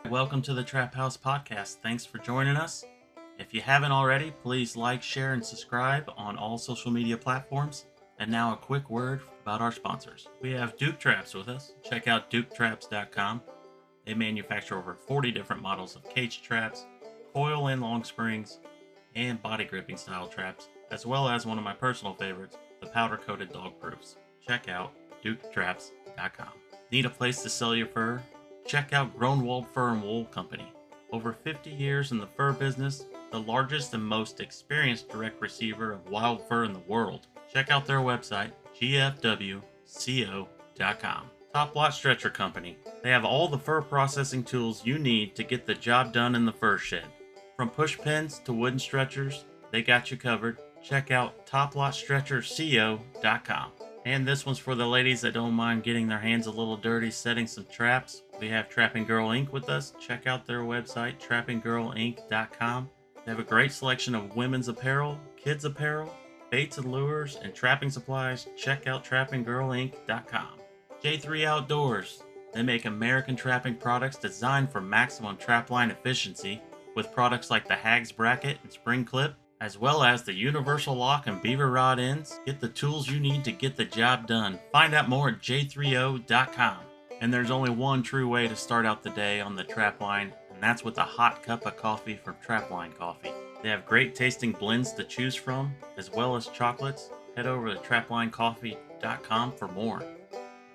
Welcome to the Trap House Podcast. Thanks for joining us. If you haven't already, please like, share, and subscribe on all social media platforms. And now a quick word about our sponsors. We have Duke Traps with us. Check out duketraps.com. They manufacture over 40 different models of cage traps, coil and long springs, and body gripping style traps, as well as one of my personal favorites, the powder-coated dog proofs. Check out duketraps.com. Need a place to sell your fur? Check out Groenwald Fur and Wool Company. Over 50 years in the fur business, the largest and most experienced direct receiver of wild fur in the world. Check out their website, gfwco.com. Top Lot Stretcher Company. They have all the fur processing tools you need to get the job done in the fur shed. From push pins to wooden stretchers, they got you covered. Check out toplotstretcherco.com. And this one's for the ladies that don't mind getting their hands a little dirty setting some traps. We have Trapping Girl Inc. with us. Check out their website, trappinggirlinc.com. They have a great selection of women's apparel, kids apparel, baits and lures, and trapping supplies. Check out trappinggirlinc.com. J3 Outdoors. They make American trapping products designed for maximum trapline efficiency with products like the Hags Bracket and Spring Clip, as well as the Universal Lock and Beaver Rod ends. Get the tools you need to get the job done. Find out more at j3o.com. And there's only one true way to start out the day on the trapline, and that's with a hot cup of coffee from Trapline Coffee. They have great tasting blends to choose from, as well as chocolates. Head over to traplinecoffee.com for more.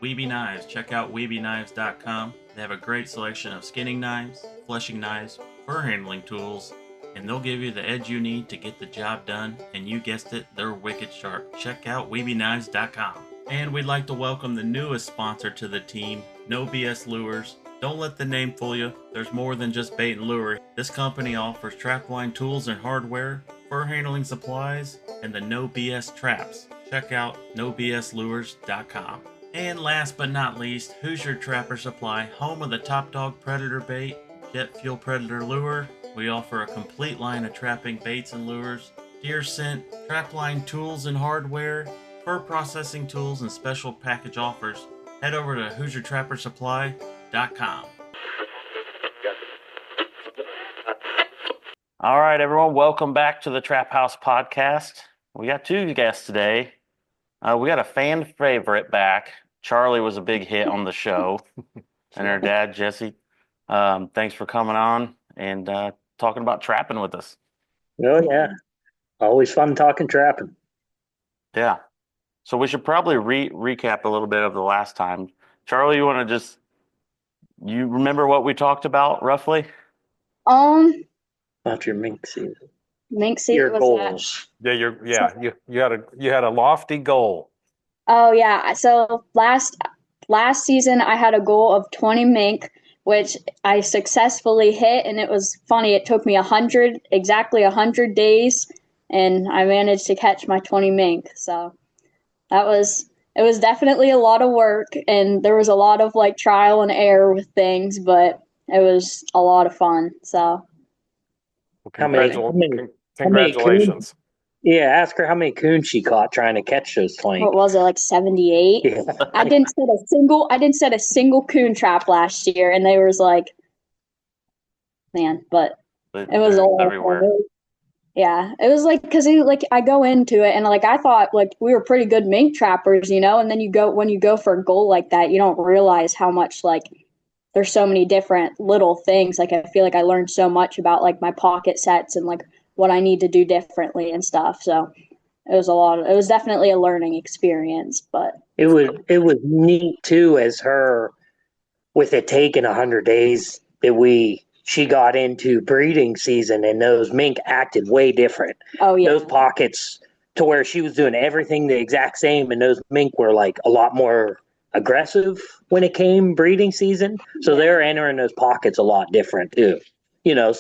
Weeby Knives. Check out weebyknives.com. They have a great selection of skinning knives, fleshing knives, fur handling tools, and they'll give you the edge you need to get the job done, and you guessed it, they're wicked sharp. Check out weebyknives.com. And we'd like to welcome the newest sponsor to the team, No BS Lures. Don't let the name fool you. There's more than just bait and lure. This company offers trapline tools and hardware, fur handling supplies, and the No BS traps. Check out nobslures.com. And last but not least, Hoosier Trapper Supply, home of the Top Dog Predator Bait, Jet Fuel Predator Lure. We offer a complete line of trapping baits and lures, deer scent, trapline tools and hardware, fur processing tools, and special package offers. Head over to HoosierTrapperSupply.com. All right, everyone, welcome back to the Trap House Podcast. We got two guests today. We got a fan favorite back. Charlie was a big hit on the show, and her dad, Jesse. Thanks for coming on and talking about trapping with us. Oh, yeah. Always fun talking trapping. Yeah. So we should probably recap a little bit of the last time. Charlie, you want to you remember what we talked about roughly? About your mink season. Mink season Your was goals. that. You had a lofty goal. Oh yeah. So last season I had a goal of 20 mink, which I successfully hit, and it was funny. It took me exactly 100 days, and I managed to catch my 20 mink. So it was definitely a lot of work, and there was a lot of like trial and error with things, but it was a lot of fun. So Congratulations. Yeah, ask her how many coons she caught trying to catch those 20. what was it, like 78? Yeah. I didn't set a single coon trap last year, and they was like, man, but it was all everywhere. Yeah, it was like, because I go into it and like I thought like we were pretty good mink trappers, and then when you go for a goal like that, you don't realize how much like there's so many different little things. Like I feel like I learned so much about like my pocket sets and like what I need to do differently and stuff. So it was definitely a learning experience, but it was neat too, as her, with it taking 100 days that she got into breeding season, and those mink acted way different. Oh yeah. Those pockets, to where she was doing everything the exact same, and those mink were like a lot more aggressive when it came breeding season. So they're entering those pockets a lot different too. Yeah,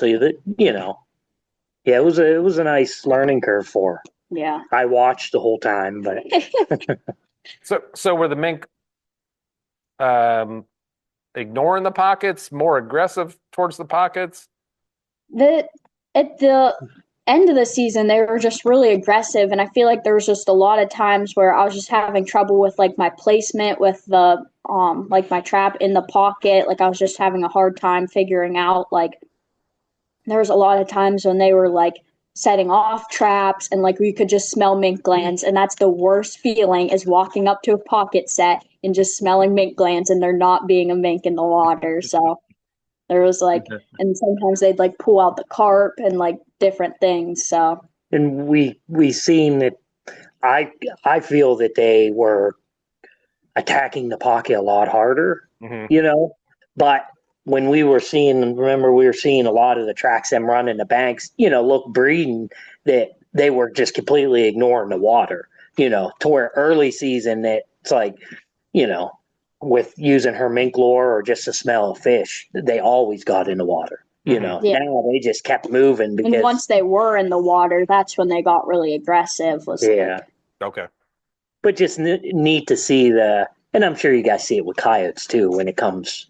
it was a nice learning curve for her. Yeah. I watched the whole time, but So were the mink ignoring the pockets, more aggressive towards the pockets? The end of the season, they were just really aggressive. And I feel like there was just a lot of times where I was just having trouble with like my placement with the, like my trap in the pocket. Like I was just having a hard time figuring out, like, there was a lot of times when they were like setting off traps and like we could just smell mink glands. And that's the worst feeling, is walking up to a pocket set and just smelling mink glands and there not being a mink in the water. So there was like, and sometimes they'd like pull out the carp and like different things. So, and we seen that. I feel that they were attacking the pocket a lot harder, but when we were seeing, remember, we were seeing a lot of the tracks them running the banks, look breeding, that they were just completely ignoring the water, to where early season it's like, with using her mink lure or just the smell of fish, they always got in the water. Now they just kept moving because, and once they were in the water, that's when they got really aggressive. Okay. But just neat to see and I'm sure you guys see it with coyotes too, when it comes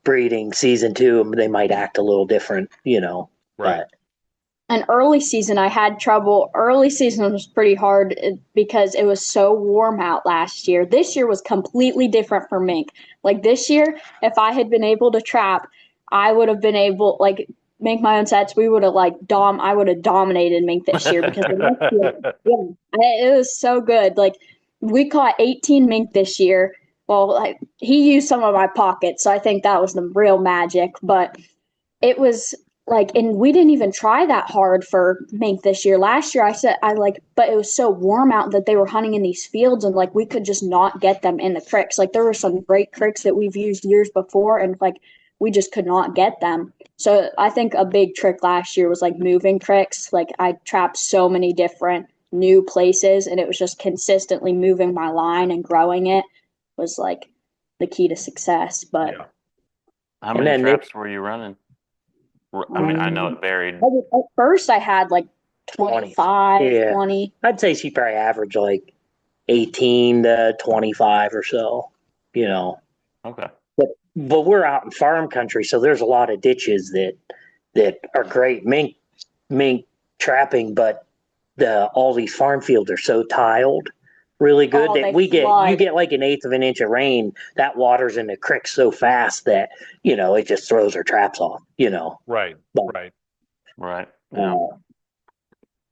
breeding season 2, they might act a little different, Right. But, and early season, I had trouble. Early season was pretty hard because it was so warm out last year. This year was completely different for mink. Like this year, if I had been able to trap, I would have been able, like, make my own sets. We would have I would have dominated mink this year because it was so good. Like we caught 18 mink this year. Well, he used some of my pockets, so I think that was the real magic. But it was like, and we didn't even try that hard for mink this year. Last year, but it was so warm out that they were hunting in these fields, and like we could just not get them in the creeks. Like there were some great creeks that we've used years before, and like we just could not get them. So I think a big trick last year was like moving creeks. Like I trapped so many different new places, and it was just consistently moving my line and growing it was like the key to success. But how many traps were you running? I mean, I know it varied. At first, I had like 25, 20. I'd say she probably averaged like 18 to 25 or so, Okay. But we're out in farm country, so there's a lot of ditches that are great mink trapping, but all these farm fields are so tiled really good that you get like an eighth of an inch of rain, that water's in the creek so fast that it just throws our traps off. Right. Yeah.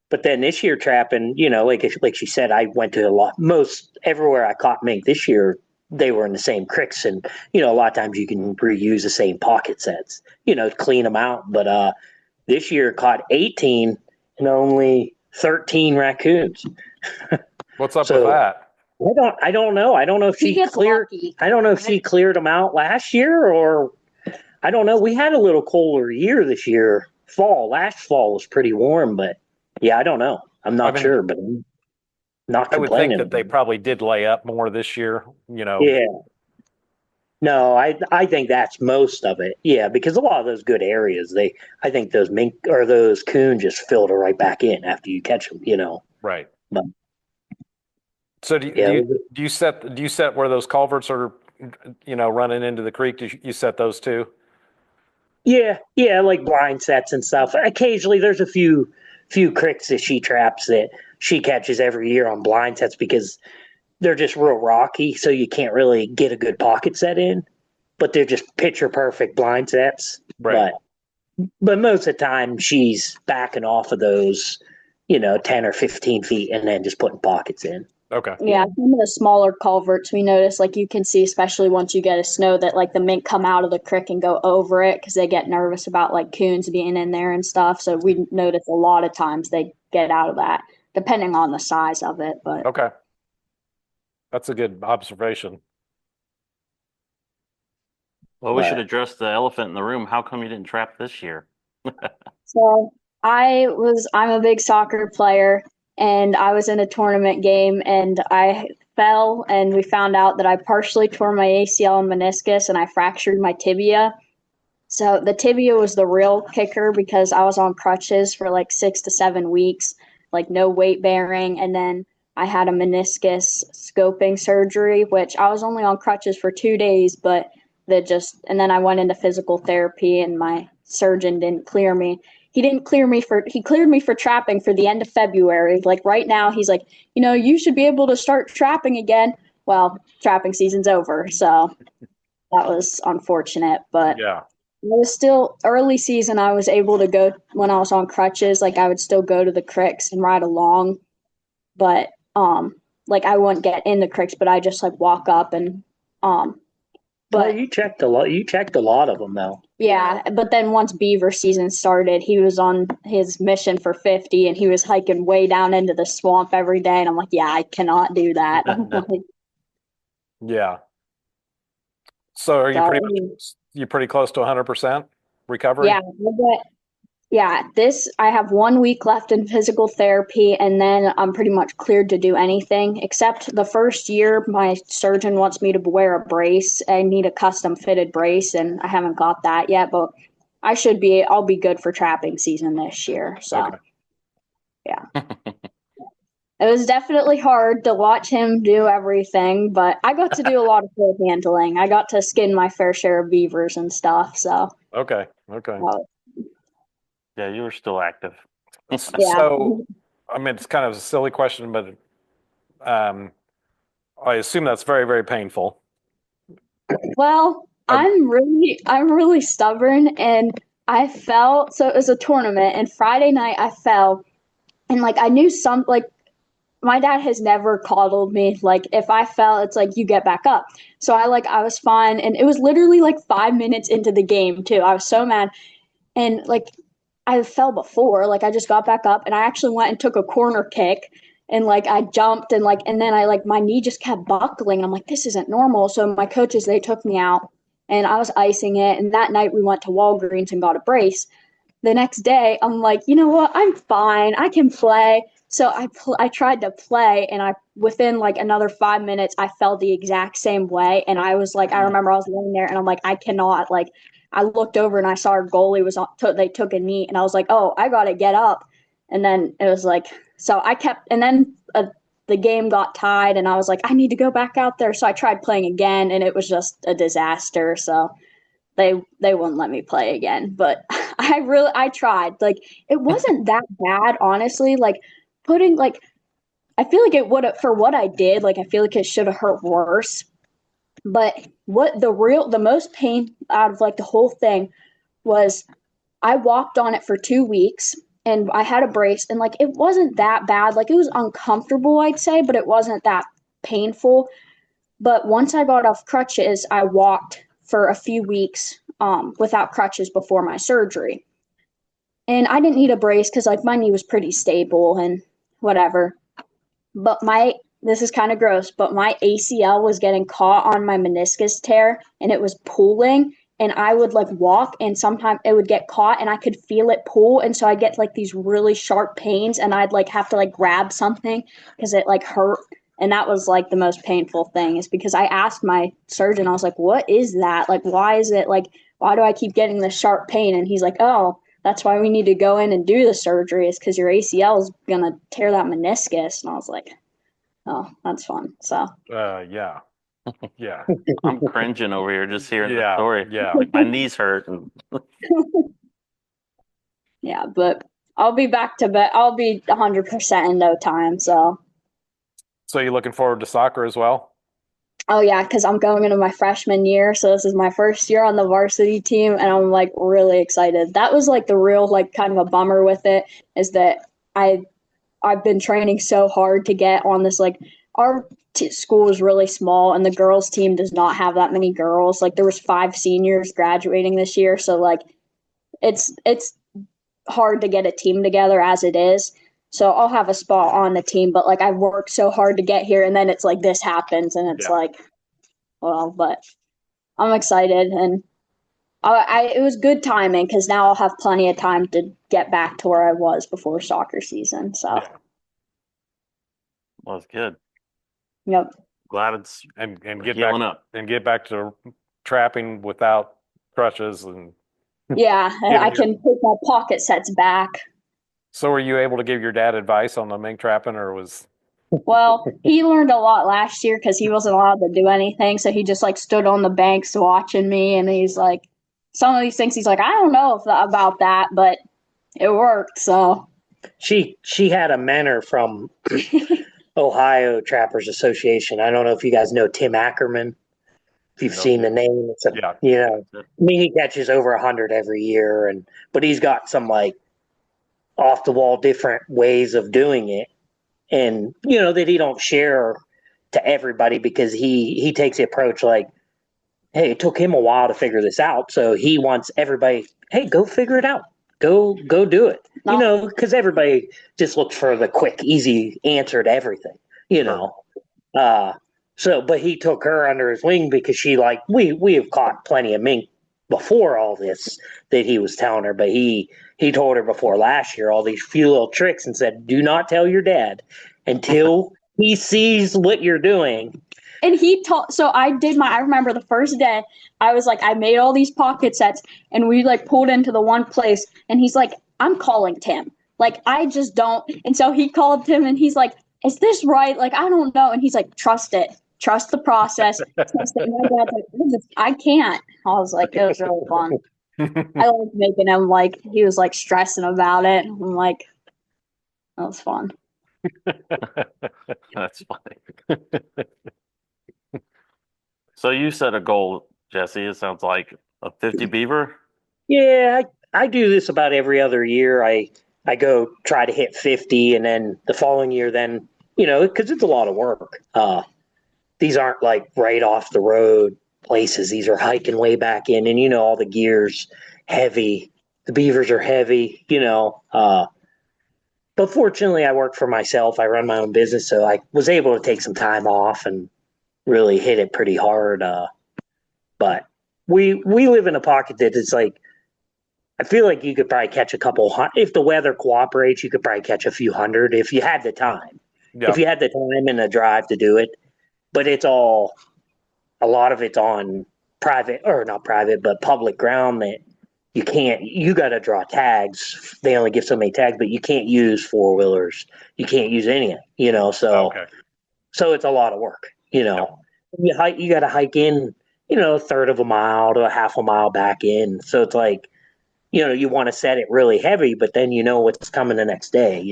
But then this year trapping, like she said, I went to most everywhere I caught mink this year. They were in the same creeks, and a lot of times you can reuse the same pocket sets, clean them out. But this year caught 18 and only 13 raccoons. What's up with that? I don't know. I don't know if she cleared. Lucky. I don't know if she cleared them out last year, or I don't know. We had a little colder year this year. Last fall was pretty warm, but yeah, I don't know. I'm not sure, but I'm not complaining. I would think that they probably did lay up more this year. Yeah. No, I think that's most of it. Yeah, because a lot of those good areas, I think those mink or those coon just filter right back in after you catch them. Right. But, so do you set where those culverts are, running into the creek? Do you set those too? Yeah, like blind sets and stuff. Occasionally, there's a few creeks that she traps that she catches every year on blind sets because they're just real rocky, so you can't really get a good pocket set in. But they're just picture perfect blind sets. Right. But most of the time, she's backing off of those, 10 or 15 feet, and then just putting pockets in. Okay. Yeah, some of the smaller culverts we notice, like you can see, especially once you get a snow, that like the mink come out of the creek and go over it because they get nervous about like coons being in there and stuff. So we notice a lot of times they get out of that, depending on the size of it. But okay, that's a good observation. Well, we should address the elephant in the room. How come you didn't trap this year? So I'm a big soccer player. And I was in a tournament game and I fell, and we found out that I partially tore my ACL and meniscus and I fractured my tibia. So the tibia was the real kicker because I was on crutches for like 6 to 7 weeks, like no weight bearing. And then I had a meniscus scoping surgery, which I was only on crutches for 2 days, and then I went into physical therapy and my surgeon didn't clear me. he cleared me for trapping for the end of February. Like right now, he's like, you should be able to start trapping again. Well, trapping season's over, so that was unfortunate. But yeah, it was still early season. I was able to go when I was on crutches. Like I would still go to the cricks and ride along, but like I wouldn't get in the cricks, but I just like walk up and Well, But you checked a lot. You checked a lot of them, though. yeah, but then once beaver season started, he was on his mission for 50, and he was hiking way down into the swamp every day. And I'm like, yeah, I cannot do that. yeah. So are you pretty close to 100% recovery? Yeah, I have 1 week left in physical therapy, and then I'm pretty much cleared to do anything except the first year. My surgeon wants me to wear a brace. I need a custom fitted brace, and I haven't got that yet, but I'll be good for trapping season this year. So, okay. Yeah. It was definitely hard to watch him do everything, but I got to do a lot of field handling. I got to skin my fair share of beavers and stuff. So, Okay. Yeah, you were still active. Yeah. So, I mean, it's kind of a silly question, but I assume that's very, very painful. Well, I'm really stubborn, and I fell. So it was a tournament, and Friday night I fell, and like I knew my dad has never coddled me. Like if I fell, it's like you get back up. So I was fine, and it was literally like 5 minutes into the game too. I was so mad, and like I fell before. Like I just got back up, and I actually went and took a corner kick, and like I jumped, and then I like my knee just kept buckling. I'm like, this isn't normal. So my coaches, they took me out, and I was icing it. And that night we went to Walgreens and got a brace. The next day, I'm like, you know what? I'm fine. I can play. So I tried to play, and within like another 5 minutes, I fell the exact same way. And I was like, I remember I was laying there, and I'm like, I cannot. Like, I looked over and I saw our goalie they took a knee, and I was like, oh, I got to get up. And then it was like, so I kept, and then the game got tied, and I was like, I need to go back out there. So I tried playing again, and it was just a disaster. So they wouldn't let me play again. But I tried. Like it wasn't that bad, honestly. Like putting like I feel like it would have for what I did. Like I feel like it should have hurt worse. But what the most pain out of like the whole thing was I walked on it for 2 weeks, and I had a brace, and like it wasn't that bad. Like it was uncomfortable, I'd say, but it wasn't that painful. But once I got off crutches, I walked for a few weeks without crutches before my surgery. And I didn't need a brace because like my knee was pretty stable and whatever. But this is kind of gross, but my ACL was getting caught on my meniscus tear, and it was pulling, and I would like walk, and sometimes it would get caught, and I could feel it pull, and so I'd get like these really sharp pains, and I'd like have to like grab something because it like hurt. And that was like the most painful thing, is because I asked my surgeon, I was like, what is that? Like, why do I keep getting this sharp pain? And he's like, oh, that's why we need to go in and do the surgery, is because your ACL is going to tear that meniscus. And I was like, oh, that's fun. So, yeah. Yeah. I'm cringing over here just hearing the story. Yeah. Like my knees hurt. Yeah, but I'll be back to bed. I'll be 100% in no time. So you looking forward to soccer as well? Oh yeah, because I'm going into my freshman year, so this is my first year on the varsity team, and I'm like really excited. That was like the real like kind of a bummer with it, is that I've been training so hard to get on this. Like our school is really small, and the girls team does not have that many girls. Like there was 5 seniors graduating this year, so like it's hard to get a team together as it is. So I'll have a spot on the team, but like I've worked so hard to get here, and then it's like this happens, and it's like, well, but I'm excited, and it was good timing because now I'll have plenty of time to get back to where I was before soccer season. So, well, it's good. Yep. Glad it's and get back to trapping without crutches and. Yeah, I can put my pocket sets back. So were you able to give your dad advice on the mink trapping, or was? Well, he learned a lot last year because he wasn't allowed to do anything. So he just like stood on the banks watching me, and he's like, some of these things he's like, I don't know about that, but it worked. So she had a mentor from Ohio Trappers Association. I don't know if you guys know Tim Ackerman. If you've seen the name, it's I mean, he catches over 100 every year, but he's got some like off the wall different ways of doing it, and that he don't share to everybody because he takes the approach like, hey, it took him a while to figure this out, so he wants everybody, hey, go figure it out, go do it, because everybody just looks for the quick, easy answer to everything, but he took her under his wing because she we have caught plenty of mink before all this that he was telling her, but he told her before last year all these few little tricks and said, do not tell your dad until he sees what you're doing. And he taught, so I remember the first day, I was like, I made all these pocket sets and we like pulled into the one place and he's like, I'm calling Tim. Like, I just don't. And so he called Tim and he's like, is this right? Like, I don't know. And he's like, trust it. Trust the process. Trust it. And my dad's like, I can't. I was like, it was really fun. I liked making him he was like stressing about it. I'm like, that was fun. That's funny. So you set a goal, Jesse. It sounds like a 50 beaver. Yeah, I do this about every other year. I go try to hit 50, and then the following year, then because it's a lot of work. These aren't like right off the road places. These are hiking way back in, and all the gear's heavy. The beavers are heavy, But fortunately, I work for myself. I run my own business, so I was able to take some time off and really hit it pretty hard. But we live in a pocket that it's like, I feel like you could probably catch a couple if the weather cooperates. You could probably catch a few hundred if you had the time. If you had the time and the drive to do it. But a lot of it's on private, or not private, but public ground that you got to draw tags. They only give so many tags, but you can't use four-wheelers. You can't use any, so it's a lot of work, You got to hike in, a third of a mile to a half a mile back in. So it's like, you want to set it really heavy, but then what's coming the next day,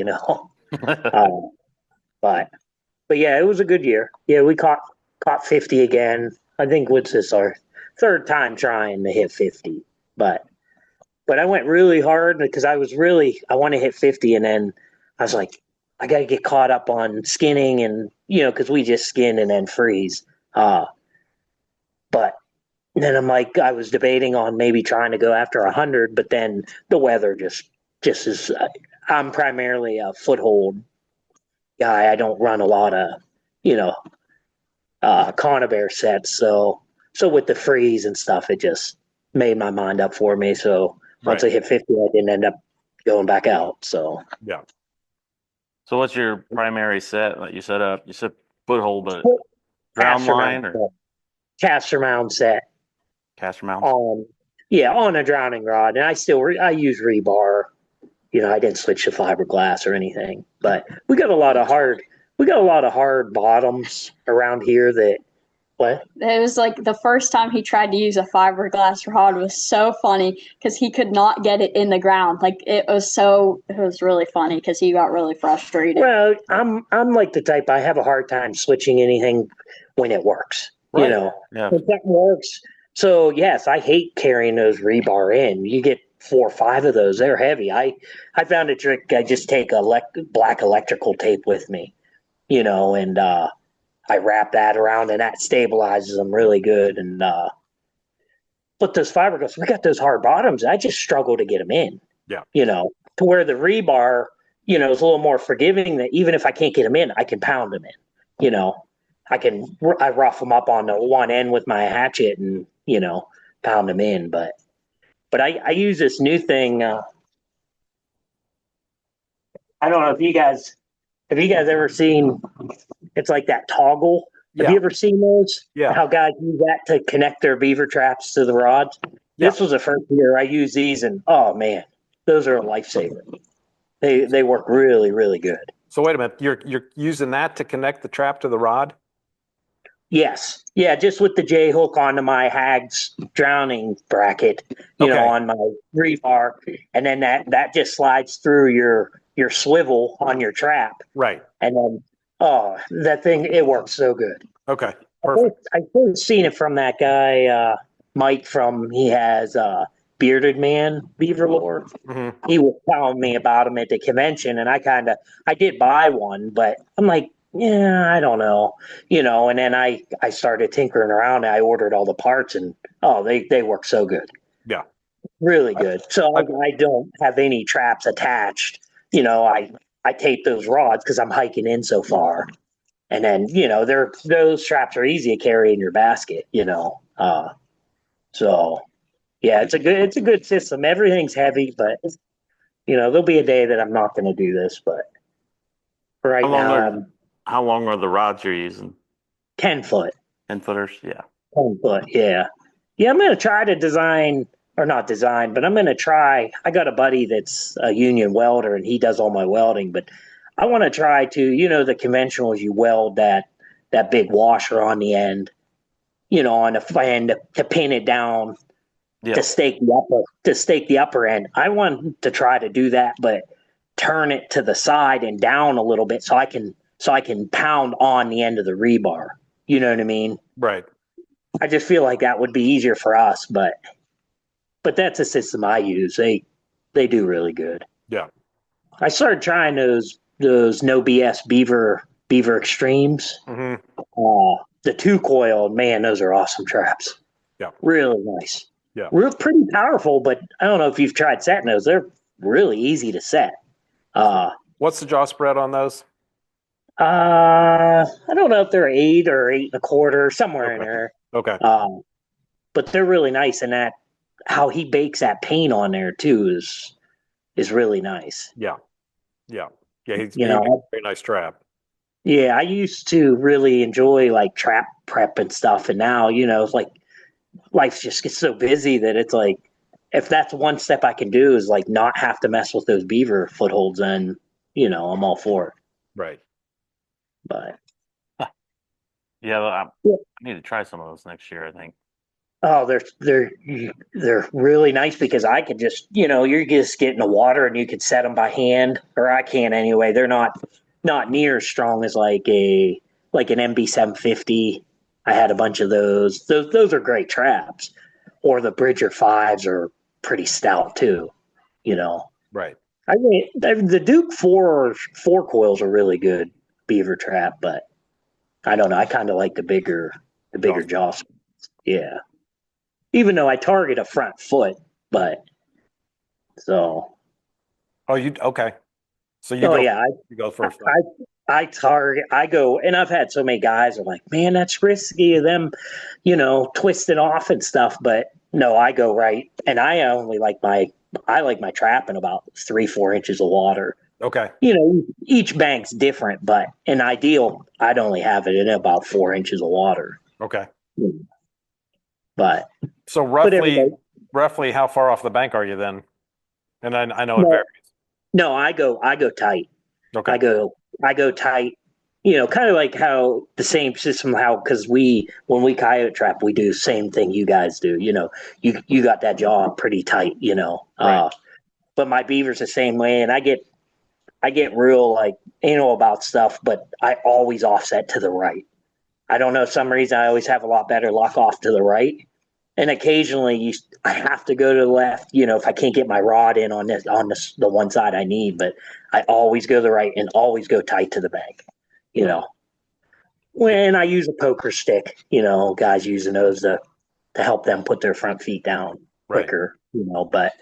But yeah, it was a good year. Yeah, we caught 50 again. I think what's this, our third time trying to hit 50. But I went really hard because I want to hit 50, and then I was like, I got to get caught up on skinning and because we just skin and then freeze. But then I'm like, I was debating on maybe trying to go after 100, but then the weather just is. I'm primarily a foothold guy. I don't run a lot of, conibear sets. So with the freeze and stuff, it just made my mind up for me. So once I hit 50, I didn't end up going back out. So yeah. So what's your primary set that you set up? You said foothold, but ground line or caster mound set? Caster mound. On a drowning rod, and I use rebar. I didn't switch to fiberglass or anything, but we got a lot of hard bottoms around here that. What? It was like the first time he tried to use a fiberglass rod was so funny because he could not get it in the ground. Like it was really funny because he got really frustrated. Well, I'm like the type, I have a hard time switching anything when it works. Right. If that works. So yes, I hate carrying those rebar in. You get 4 or 5 of those; they're heavy. I found a trick. I just take black electrical tape with me, and I wrap that around, and that stabilizes them really good. And but those fiberglass, we got those hard bottoms. I just struggle to get them in. Yeah. To where the rebar, is a little more forgiving. That even if I can't get them in, I can pound them in. I rough them up on the one end with my hatchet and pound them in. But I use this new thing. I don't know if you guys ever seen. It's like that toggle. Yeah. Have you ever seen those? Yeah. How guys use that to connect their beaver traps to the rods? Yeah. This was the first year I used these, and oh man, those are a lifesaver. They work really, really good. So wait a minute, you're using that to connect the trap to the rod? Yes. Yeah, just with the J hook onto my hag's drowning bracket, on my rebar, and then that just slides through your swivel on your trap. Right. And then that thing, it works so good. Okay. Perfect. I first seen it from that guy, Mike he has Bearded Man Beaver Lore. Mm-hmm. He was telling me about him at the convention, and I did buy one, but I'm like, yeah, I don't know, and then I started tinkering around and I ordered all the parts, and they work so good. Yeah. Really good. So I don't have any traps attached. I tape those rods because I'm hiking in so far. And then, those traps are easy to carry in your basket, so yeah, it's a good system. Everything's heavy, but there'll be a day that I'm not going to do this, but right how long are the rods you're using? 10 foot. 10 footers. Yeah. 10 foot. Yeah. Yeah. I'm going to try to design, or not design, but I'm going to try. I got a buddy that's a union welder and he does all my welding, but I want to try to, the conventionals, you weld that big washer on the end, on the fan to pin it down. Yeah. To stake the upper end. I want to try to do that, but turn it to the side and down a little bit so I can pound on the end of the rebar. You know what I mean? Right. I just feel like that would be easier for us, but that's a system I use. They do really good. Yeah. I started trying those no BS beaver extremes. Mm-hmm. The 2-coil, man, those are awesome traps. Yeah. Really nice. Yeah. Real pretty powerful, but I don't know if you've tried setting those. They're really easy to set. What's the jaw spread on those? I don't know if they're 8 or 8.25, somewhere in there. Okay. But they're really nice, and that how he bakes that paint on there too is really nice. Yeah. Yeah. Yeah. He's a very nice trap. Yeah, I used to really enjoy like trap prep and stuff, and now it's like life just gets so busy that it's like, if that's one step I can do is like not have to mess with those beaver footholds, then I'm all for it. Right. But yeah, I need to try some of those next year, I think. Oh, they're really nice because I could just, you're just getting the water and you could set them by hand, or I can anyway. They're not near as strong as like an MB 750. I had a bunch of those. Those are great traps. Or the Bridger 5s are pretty stout too, Right. I mean, the Duke 4 coils are really good beaver trap, but I don't know. I kind of like the bigger jaws. Yeah. Even though I target a front foot, but so. Oh, okay. So you go first. I go, and I've had so many guys are like, man, that's risky of them, twisting off and stuff. But no, I go right, and I like my trap in about 3-4 inches of water. Okay. Each bank's different, but in ideal, I'd only have it in about 4 inches of water. Okay. But so roughly how far off the bank are you then? And I know it varies. No, I go tight. Okay. I go tight. Kind of like how the same system, because when we coyote trap, we do the same thing you guys do. You got that jaw pretty tight. Right. But my beaver's the same way, and I get real like anal about stuff, but I always offset to the right. I don't know, some reason I always have a lot better luck off to the right. And occasionally I have to go to the left, if I can't get my rod in on the one side I need, but I always go to the right and always go tight to the bank, When I use a poker stick, guys using those to help them put their front feet down quicker, but,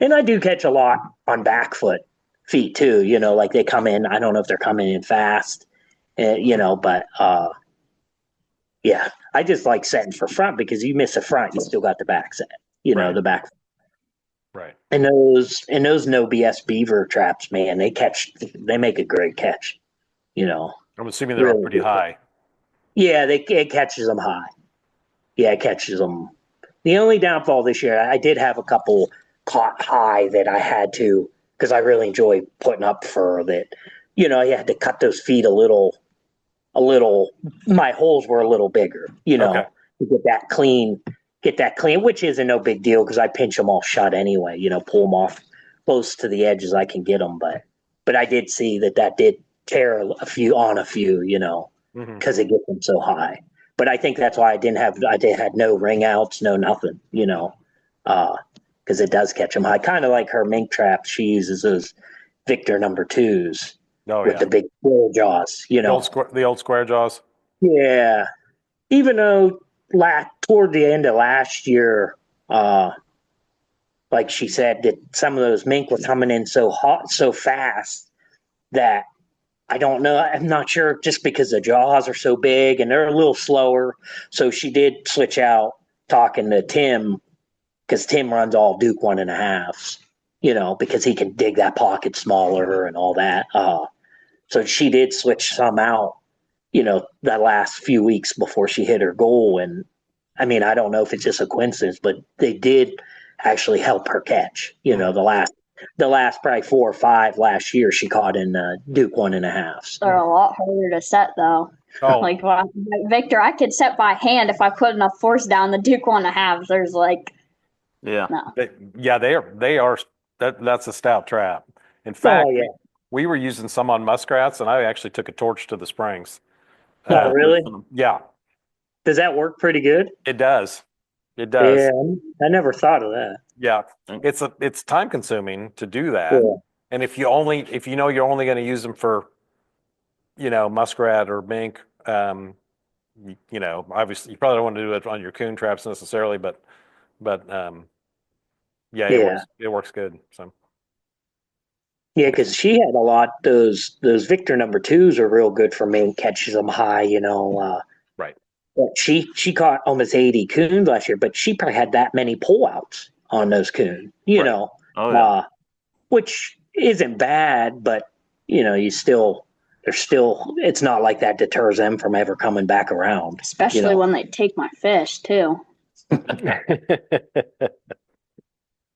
and I do catch a lot on back foot feet too, like they come in, I don't know if they're coming in fast, but, yeah, I just like setting for front because you miss a front, you still got the back set, the back. Right. And those no BS beaver traps, man, they make a great catch, I'm assuming they're all pretty high. Yeah, it catches them high. Yeah, it catches them. The only downfall this year, I did have a couple caught high that I had to, because I really enjoy putting up fur that, you had to cut those feet a little my holes were a little bigger, Okay. to get that clean, which isn't no big deal because I pinch them all shut anyway, pull them off close to the edge as I can get them. But I did see that did tear a few, because it gets them so high. But I think that's why I had no ring outs, no nothing, because it does catch them high. Kind of like her mink traps. She uses those Victor number 2s with the big square jaws, The old square jaws. Yeah. Even though toward the end of last year, like she said, that some of those mink were coming in so hot, so fast that I don't know. I'm not sure, just because the jaws are so big and they're a little slower. So she did switch out talking to Tim, because Tim runs all Duke 1.5s, because he can dig that pocket smaller and all that. So she did switch some out, that last few weeks before she hit her goal. And I mean, I don't know if it's just a coincidence, but they did actually help her catch. The last probably 4 or 5 last year she caught in Duke 1.5s. They're a lot harder to set though. Oh. Like Victor, I could set by hand if I put enough force down. The Duke 1.5s, there's like, yeah, no. They are. That's a stout trap. In fact, we were using some on muskrats, and I actually took a torch to the springs. Oh, really? Yeah. Does that work pretty good? It does. It does. Yeah, I never thought of that. Yeah, it's time consuming to do that. Yeah. And if you know you're only going to use them for, muskrat or mink, obviously you probably don't want to do it on your coon traps necessarily, but it works good. So. Yeah, because she had a lot. Those Victor number 2s are real good for mink, catches them high. Right. She caught almost 80 coons last year, but she probably had that many pullouts on those coon. Which isn't bad, but it's not like that deters them from ever coming back around. Especially when they take my fish too.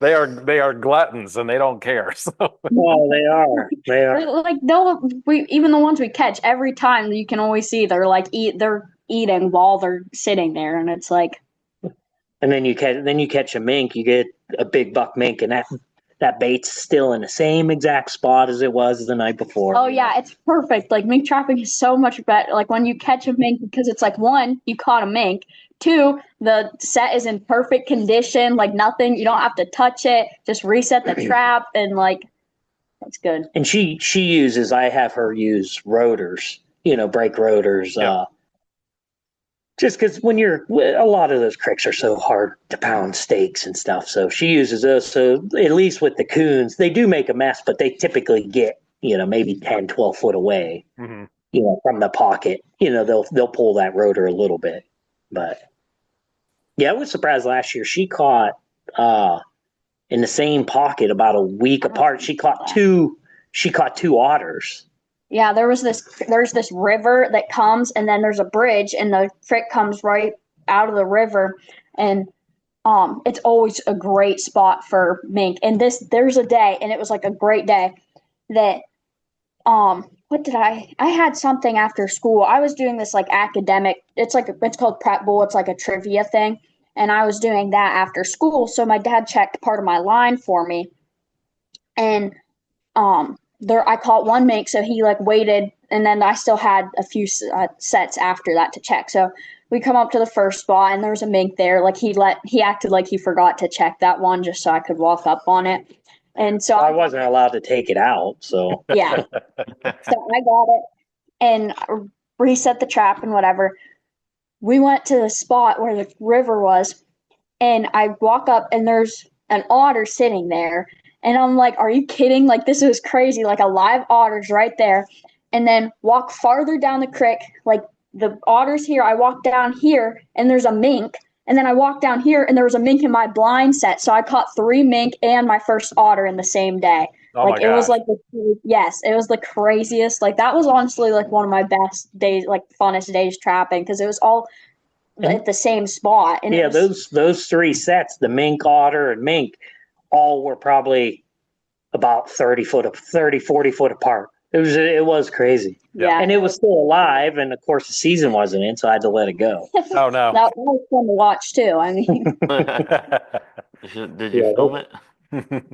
They are gluttons and they don't care. So. Oh, they are. They are. Like even the ones we catch, every time you can always see they're eating while they're sitting there, and it's like. And then you catch a mink, you get a big buck mink, and that bait's still in the same exact spot as it was the night before. Oh yeah, it's perfect. Like mink trapping is so much better. Like when you catch a mink, because it's like, 1, you caught a mink. 2, the set is in perfect condition, like nothing. You don't have to touch it. Just reset the trap, and that's good. And I have her use rotors, brake rotors. Yeah. Just because a lot of those cricks are so hard to pound stakes and stuff. So she uses those. So at least with the coons, they do make a mess, but they typically get, maybe 10, 12 foot away, from the pocket. They'll pull that rotor a little bit. But yeah, I was surprised last year she caught in the same pocket about a week apart. She caught two otters. Yeah, there's this river that comes, and then there's a bridge, and the creek comes right out of the river, and it's always a great spot for mink. And there's a day, and it was like a great day that what did I had something after school. I was doing this like academic, it's called Prep Bowl, it's like a trivia thing, and I was doing that after school. So my dad checked part of my line for me, and I caught one mink, so he waited, and then I still had a few sets after that to check. So we come up to the first spot, and there was a mink there. He acted like he forgot to check that one just so I could walk up on it. And so I wasn't allowed to take it out, so yeah. So I got it and reset the trap and whatever. We went to the spot where the river was, and I walk up, and there's an otter sitting there. And I'm like, are you kidding? Like, this is crazy. Like, a live otter's right there. And then walk farther down the creek. Like, the otter's here. I walk down here, and there's a mink. And then I walk down here, and there was a mink in my blind set. So I caught 3 mink and my first otter in the same day. Oh it was it was the craziest. Like, that was honestly one of my best days, funnest days trapping, because it was all at the same spot. And yeah, those 3 sets, the mink, otter, and mink, all were probably about 40 foot apart. It was crazy. Yeah. And it was still alive, and of course the season wasn't in, so I had to let it go. Oh no. That was fun to watch too. I mean, Did you film it?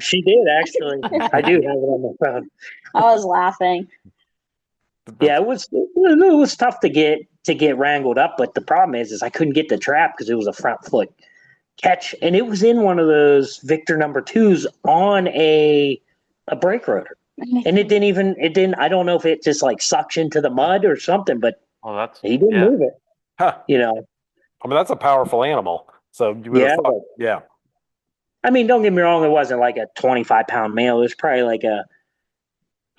She did actually. I do have it on my phone. I was laughing. Yeah, it was tough to get wrangled up, but the problem is I couldn't get the trap because it was a front foot catch, and it was in one of those Victor number twos on a brake rotor, and it didn't. I don't know if it just like suctioned to the mud or something, but he didn't move it. Huh. You know, I mean, that's a powerful animal. So you would have thought, yeah. I mean, don't get me wrong. It wasn't like a 25-pound male. It was probably like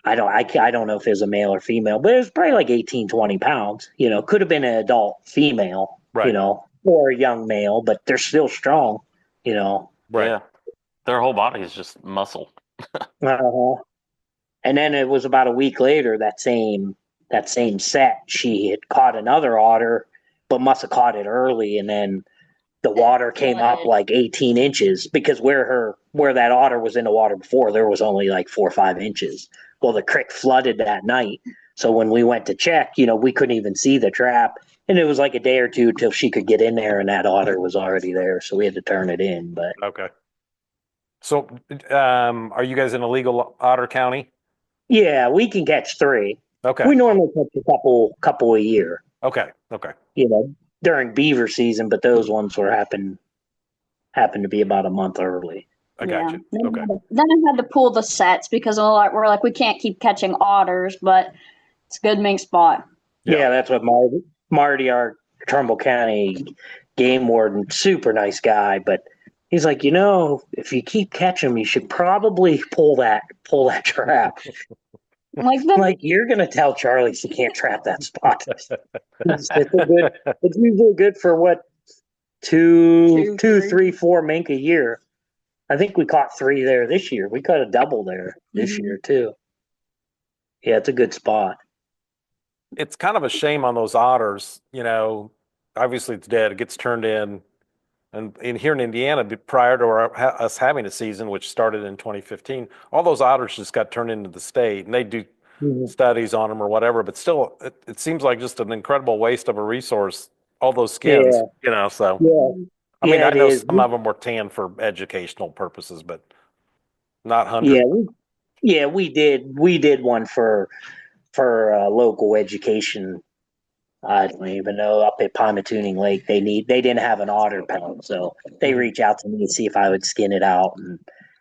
I don't know if it was a male or female, but it was probably like 18, 20 pounds. You know, could have been an adult female, right. You know, or a young male, but they're still strong, you know. Right. Yeah. Their whole body is just muscle. And then it was about a week later, that same set, she had caught another otter, but must have caught it early, and then the water came up like 18 inches because where that otter was in the water before, there was only like 4 or 5 inches. Well, the creek flooded that night. So when we went to check, you know, we couldn't even see the trap. And it was like a day or two till she could get in there, and that otter was already there. So we had to turn it in. But okay. So are you guys in a legal otter county? Yeah, we can catch 3. Okay. We normally catch a couple a year. Okay. Okay. You know, during beaver season, but those ones happened to be about a month early. I got you. Okay. Then I had to pull the sets because we're like, we can't keep catching otters, but it's a good mink spot. Yeah, that's what Marty, our Trumbull County game warden, super nice guy, but he's like, you know, if you keep catching them, you should probably pull that trap. Like you're gonna tell Charlie she can't trap that spot. It's usually good for what 2, 3, 4 mink a year. I think we caught 3 there this year. We caught a double there this year too. Yeah, it's a good spot. It's kind of a shame on those otters. You know, obviously it's dead. It gets turned in. And here in Indiana, prior to us having a season, which started in 2015, all those otters just got turned into the state, and they do studies on them or whatever. But still, it seems like just an incredible waste of a resource. All those skins, you know. So, I mean, I know some of them were tanned for educational purposes, but not hundreds. We did one for local education. I don't even know, up at Ponmatooning Lake, they didn't have an otter pound, so they reached out to me to see if I would skin it out and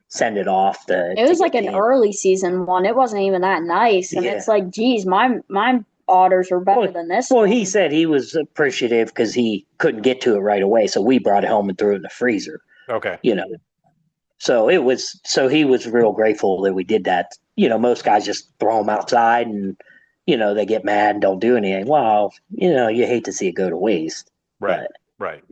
send it off. It was like an early season one. It wasn't even that nice, and it's like, geez, my otters are better than this. Well, he said he was appreciative because he couldn't get to it right away, so we brought it home and threw it in the freezer. Okay, you know, so he was real grateful that we did that. You know, most guys just throw them outside and, you know, they get mad and don't do anything. Well, you know, you hate to see it go to waste. Right. Right.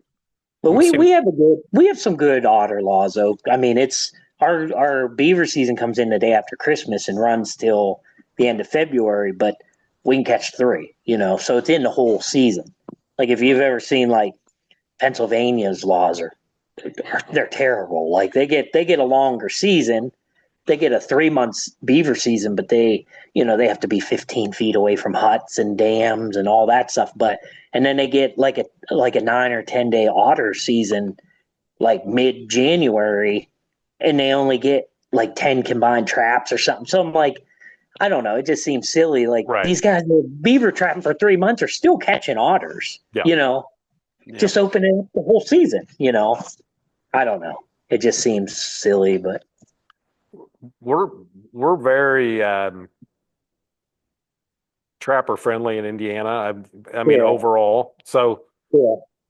But we have some good otter laws though. I mean, it's our beaver season comes in the day after Christmas and runs till the end of February, but we can catch 3, you know, so it's in the whole season. Like if you've ever seen like Pennsylvania's laws they're terrible. Like they get a longer season. They get a 3 months beaver season, but they have to be 15 feet away from huts and dams and all that stuff. And then they get like a 9 or 10 day otter season, like mid January, and they only get like 10 combined traps or something. So I'm like, I don't know. It just seems silly. Like these guys were beaver trapping for 3 months are still catching otters, you know, just opening up the whole season, you know. I don't know. It just seems silly, but we're very trapper friendly in Indiana. I mean overall, so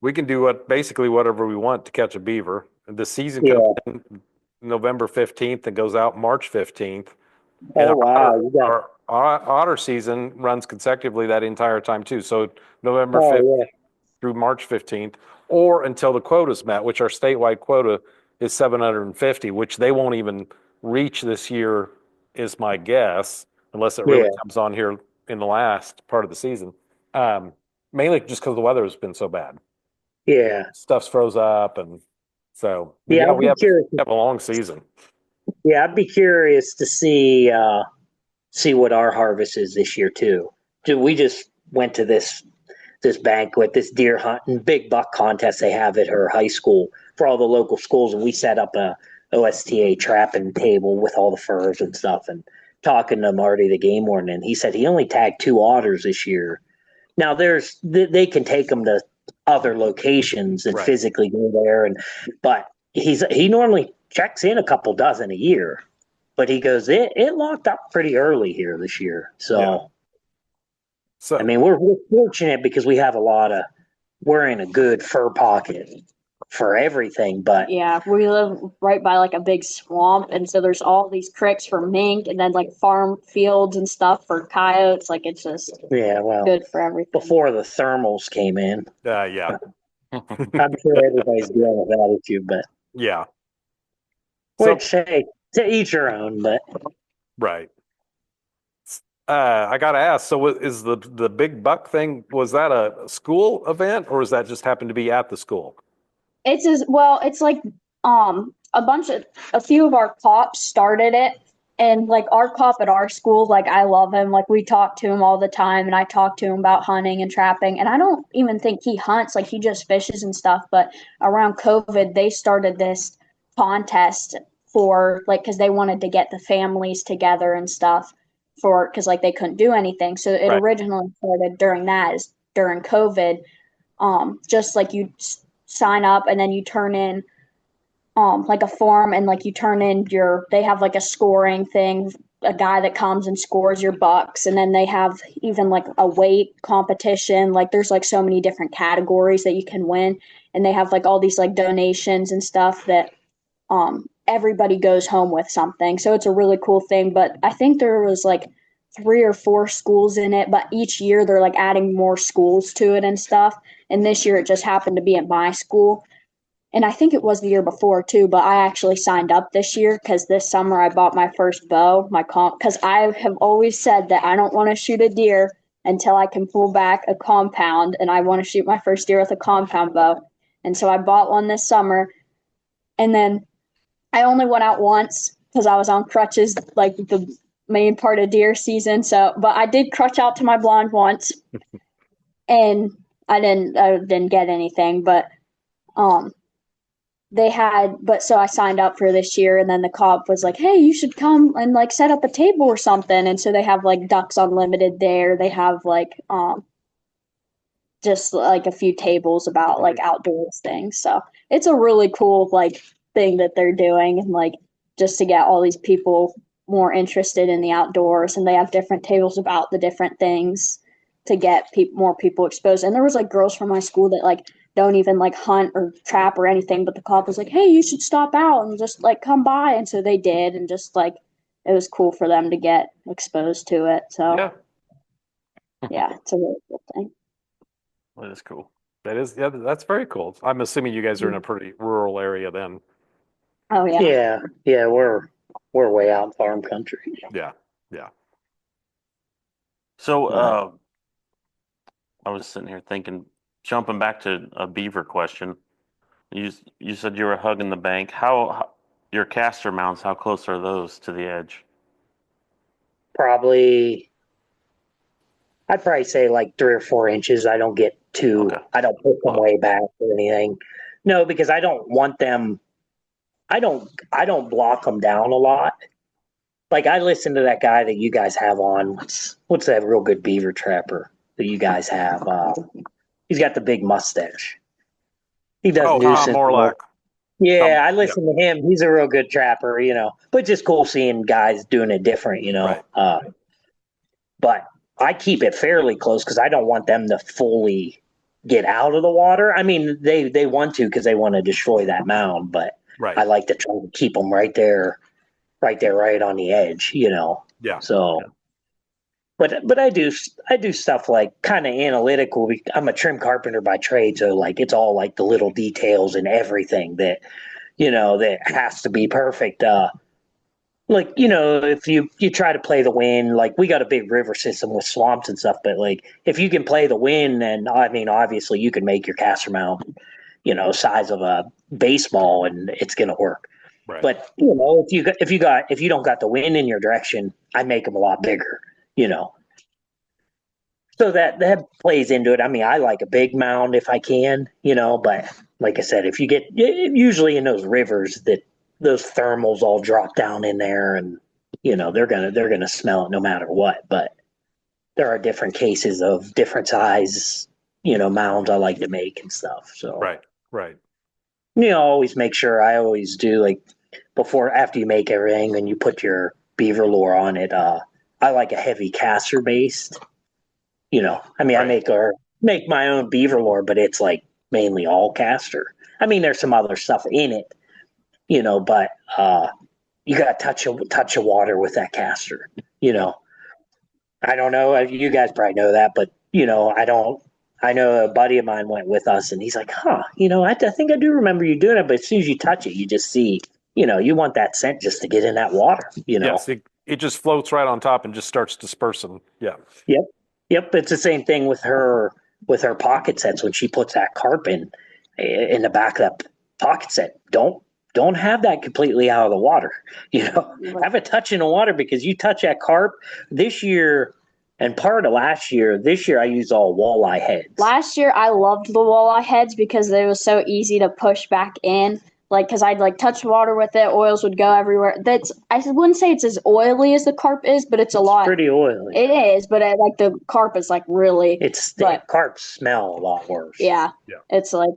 we can do basically whatever we want to catch a beaver. The season comes in November 15th and goes out March 15th. Oh wow! Our otter season runs consecutively that entire time too. So November 15th through March 15th, or until the quota's met, which our statewide quota is 750, which they won't even reach this year, is my guess, unless it really comes on here in the last part of the season. Mainly just because the weather has been so bad. Yeah, stuff's froze up, and so we have a long season. Yeah, I'd be curious to see see what our harvest is this year too. We just went to this banquet, this deer hunting big buck contest they have at her high school for all the local schools, and we set up a OSTA trapping table with all the furs and stuff. And talking to Marty, the game warden, and he said he only tagged 2 otters this year. Now they can take them to other locations and physically go there, but he normally checks in a couple dozen a year. But he goes, it locked up pretty early here this year. So I mean, we're fortunate because we're in a good fur pocket for everything. But yeah, we live right by like a big swamp, and so there's all these creeks for mink, and then like farm fields and stuff for coyotes. Like it's just good for everything. Before the thermals came in, yeah, I'm sure everybody's dealing with that issue, but yeah. Which, hey, to each your own, but right. I got to ask. So, is the big buck thing? Was that a school event, or is that just happened to be at the school? It's like a few of our cops started it, and like our cop at our school, like I love him. Like we talk to him all the time, and I talk to him about hunting and trapping. And I don't even think he hunts; like he just fishes and stuff. But around COVID, they started this contest for like because they wanted to get the families together and stuff because like they couldn't do anything. So it originally started during COVID. Just like you sign up and then you turn in like a form and like you turn in they have like a scoring thing, a guy that comes and scores your bucks, and then they have even like a weight competition. Like there's like so many different categories that you can win, and they have like all these like donations and stuff that everybody goes home with something. So it's a really cool thing. But I think there was like 3 or 4 schools in it, but each year they're like adding more schools to it and stuff. And this year it just happened to be at my school. And I think it was the year before too, but I actually signed up this year because this summer I bought my first bow, because I have always said that I don't want to shoot a deer until I can pull back a compound, and I want to shoot my first deer with a compound bow. And so I bought one this summer, and then I only went out once because I was on crutches like the main part of deer season. So, but I did crutch out to my blind once, and I didn't get anything. But so I signed up for this year, and then the cop was like, "Hey, you should come and like set up a table or something." And so they have like Ducks Unlimited there. They have like just like a few tables about like outdoors things. So it's a really cool like thing that they're doing, and like just to get all these people more interested in the outdoors, and they have different tables about the different things to get more people exposed. And there was like girls from my school that like don't even like hunt or trap or anything, but the cop was like, "Hey, you should stop out and just like come by." And so they did, and just like it was cool for them to get exposed to it. So yeah, it's a really cool thing. That is cool. That is, yeah, that's very cool. I'm assuming you guys are in a pretty rural area then. Oh yeah. Yeah, we're way out in farm country. Yeah. So I was sitting here thinking, jumping back to a beaver question. You said you were hugging the bank. How your caster mounts? How close are those to the edge? I'd probably say like 3 or 4 inches. I don't get too. Okay. I don't put them way back or anything. No, because I don't want them. I don't block them down a lot. Like I listen to that guy that you guys have on. What's that real good beaver trapper that you guys have? He's got the big mustache. He does nuisance. Morlock. Yeah, I listen to him. He's a real good trapper, But just cool seeing guys doing it different, Right. But I keep it fairly close because I don't want them to fully get out of the water. I mean, they want to because they want to destroy that mound, but I like to try to keep them right there, right on the edge, Yeah. So, but I do stuff like kind of analytical. I'm a trim carpenter by trade, so like it's all like the little details and everything that that has to be perfect. Like if you try to play the wind, like we got a big river system with swamps and stuff, but like if you can play the wind, then I mean obviously you can make your caster mount size of a baseball and it's gonna work. Right. But if you don't got the wind in your direction, I make them a lot bigger. So that plays into it. I mean, I like a big mound if I can, but like I said, if you get usually in those rivers that those thermals all drop down in there, and they're gonna smell it no matter what. But there are different cases of different size, mounds I like to make and stuff. So right. always make sure I always do like after you make everything and you put your beaver lure on it. I like a heavy caster based. I mean, Right. I make my own beaver lure, but it's like mainly all caster. I mean, there's some other stuff in it, but you got to touch of water with that caster. I don't know. You guys probably know that, but I don't. I know a buddy of mine went with us, and he's like, "Huh, I think I do remember you doing it, but as soon as you touch it, you just see, you want that scent just to get in that water, Yes, it just floats right on top and just starts dispersing. Yeah. Yep. It's the same thing with her pocket sets when she puts that carp in the back of that pocket set. Don't have that completely out of the water. Have it touch in the water, because you touch that carp this year and part of last year. This year I used all walleye heads. Last year I loved the walleye heads because they was so easy to push back in. Like, because I'd touch water with it, oils would go everywhere. I wouldn't say it's as oily as the carp is, but it's a lot. Pretty oily. It is, but the carp is really. Carp smell a lot worse. Yeah. It's like.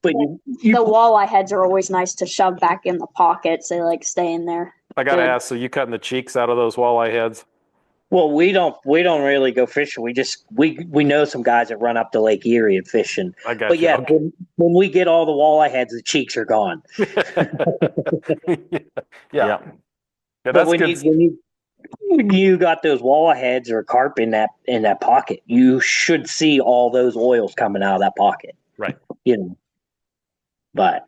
But the walleye heads are always nice to shove back in the pockets. They stay in there. I gotta ask, so you cutting the cheeks out of those walleye heads? Well, we don't really go fishing. We know some guys that run up to Lake Erie and fishing. I got but you. Yeah, okay. when we get all the walleye heads, the cheeks are gone. Yeah, but that's when good. when you got those walleye heads or carp in that pocket, you should see all those oils coming out of that pocket. Right. But.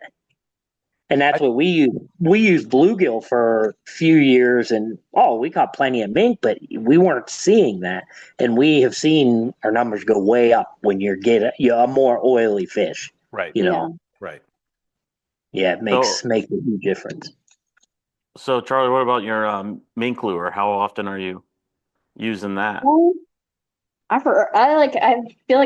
And that's what we use. We used bluegill for a few years, and we caught plenty of mink, but we weren't seeing that. And we have seen our numbers go way up when you get a more oily fish. Right. Right. Yeah, it makes a huge difference. So, Charlie, what about your mink lure? How often are you using that? I feel like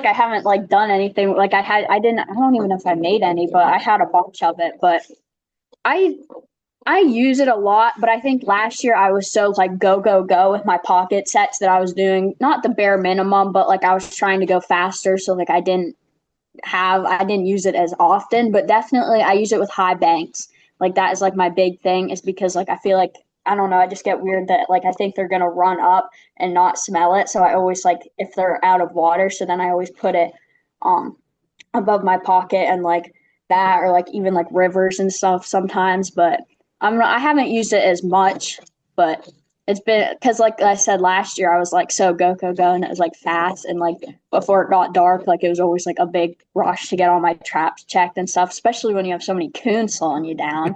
I haven't done anything. I don't even know if I made any, but I had a bunch of it. But I use it a lot, but I think last year I was so go with my pocket sets that I was doing not the bare minimum, but I was trying to go faster. So I didn't use it as often, but definitely I use it with high banks. That is my big thing, is because I feel I don't know, I just get weird that I think they're going to run up and not smell it. So I always if they're out of water, so then I always put it above my pocket and that, or even rivers and stuff sometimes. But I haven't used it as much, but it's been because I said last year I was so go and it was fast, and before it got dark, it was always a big rush to get all my traps checked and stuff, especially when you have so many coons slowing you down.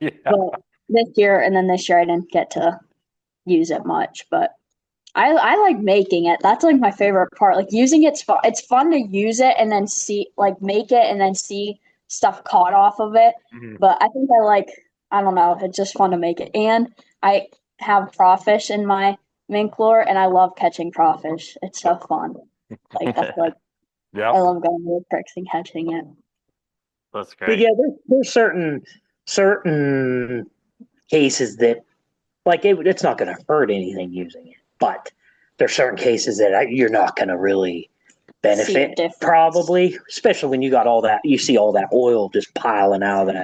Yeah. But this year I didn't get to use it much, but I like making it. That's my favorite part. Using it's fun. It's fun to use it and then see make it and then see stuff caught off of it. Mm-hmm. But I think I don't know, it's just fun to make it. And I have crawfish in my mink lure, and I love catching crawfish. It's so fun. That's yeah. I love going to the creeks and catching it. That's great. But yeah, there's certain cases that it's not going to hurt anything using it, but there's certain cases that you're not going to really benefit, probably, especially when you got you see all that oil just piling out of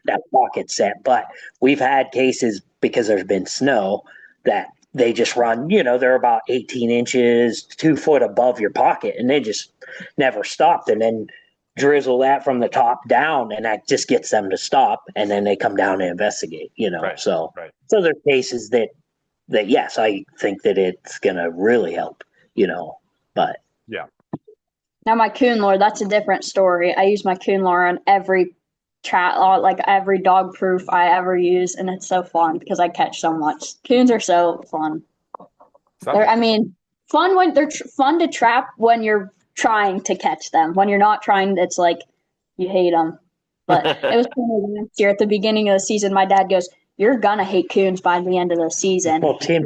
that pocket set. But we've had cases, because there's been snow, that they just run, they're about 18 inches, 2 foot above your pocket, and they just never stopped, and then drizzle that from the top down, and that just gets them to stop, and then they come down and investigate, so there's cases that yes, I think that it's gonna really help, but yeah. Now my coon lure, that's a different story. I use my coon lure on every trap, every dog proof I ever use, and it's so fun because I catch so much. Coons are so fun. Fun when they're fun to trap when you're trying to catch them. When you're not trying, it's you hate them. But it was funny last year at the beginning of the season. My dad goes, "You're gonna hate coons by the end of the season." Well, Tim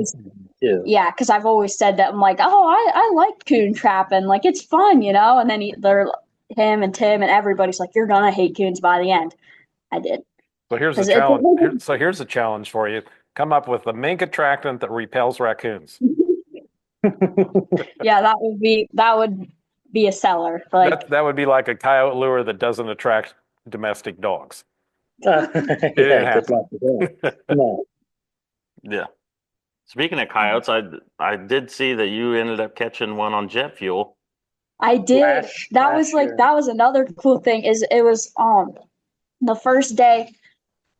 too. Yeah, because I've always said that. I'm like, oh, I like coon trapping. Like, it's fun, And then him and Tim and everybody's like, you're gonna hate coons by the end. I did. So here's a challenge. Here's a challenge for you. Come up with a mink attractant that repels raccoons. Yeah, that would be a seller. Like that would be like a coyote lure that doesn't attract domestic dogs. It didn't happen. No. Yeah. Speaking of coyotes, I did see that you ended up catching one on jet fuel. I did. That was another cool thing. Is it was the first day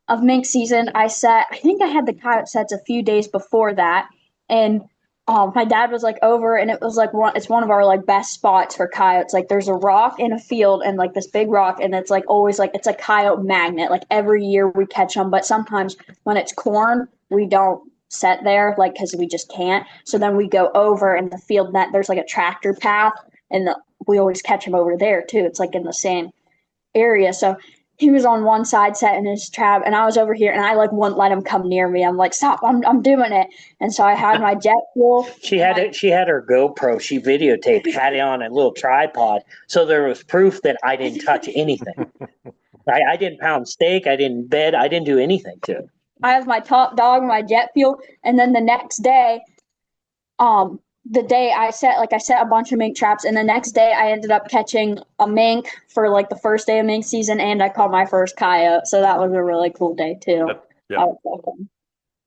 of mink season. I think I had the coyote sets a few days before that, and my dad was like over, and it was like it's one of our like best spots for coyotes. Like there's a rock in a field, and like this big rock, and it's like always like it's a coyote magnet. Like every year we catch them, but sometimes when it's corn, we don't set there, like because we just can't. So then we go over in the field net. There's like a tractor path, and we always catch them over there too. It's like in the same area. So he was on one side setting his trap, and I was over here, and I like wouldn't let him come near me. I'm like, stop! I'm doing it. And so I had my jet fuel. She had her GoPro. She videotaped, had it on a little tripod, so there was proof that I didn't touch anything. I didn't pound steak. I didn't bed. I didn't do anything to it. I have my top dog, my jet fuel, and then the next day, the day I set a bunch of mink traps, and the next day I ended up catching a mink for like the first day of mink season, and I caught my first coyote. So that was a really cool day too. Yeah.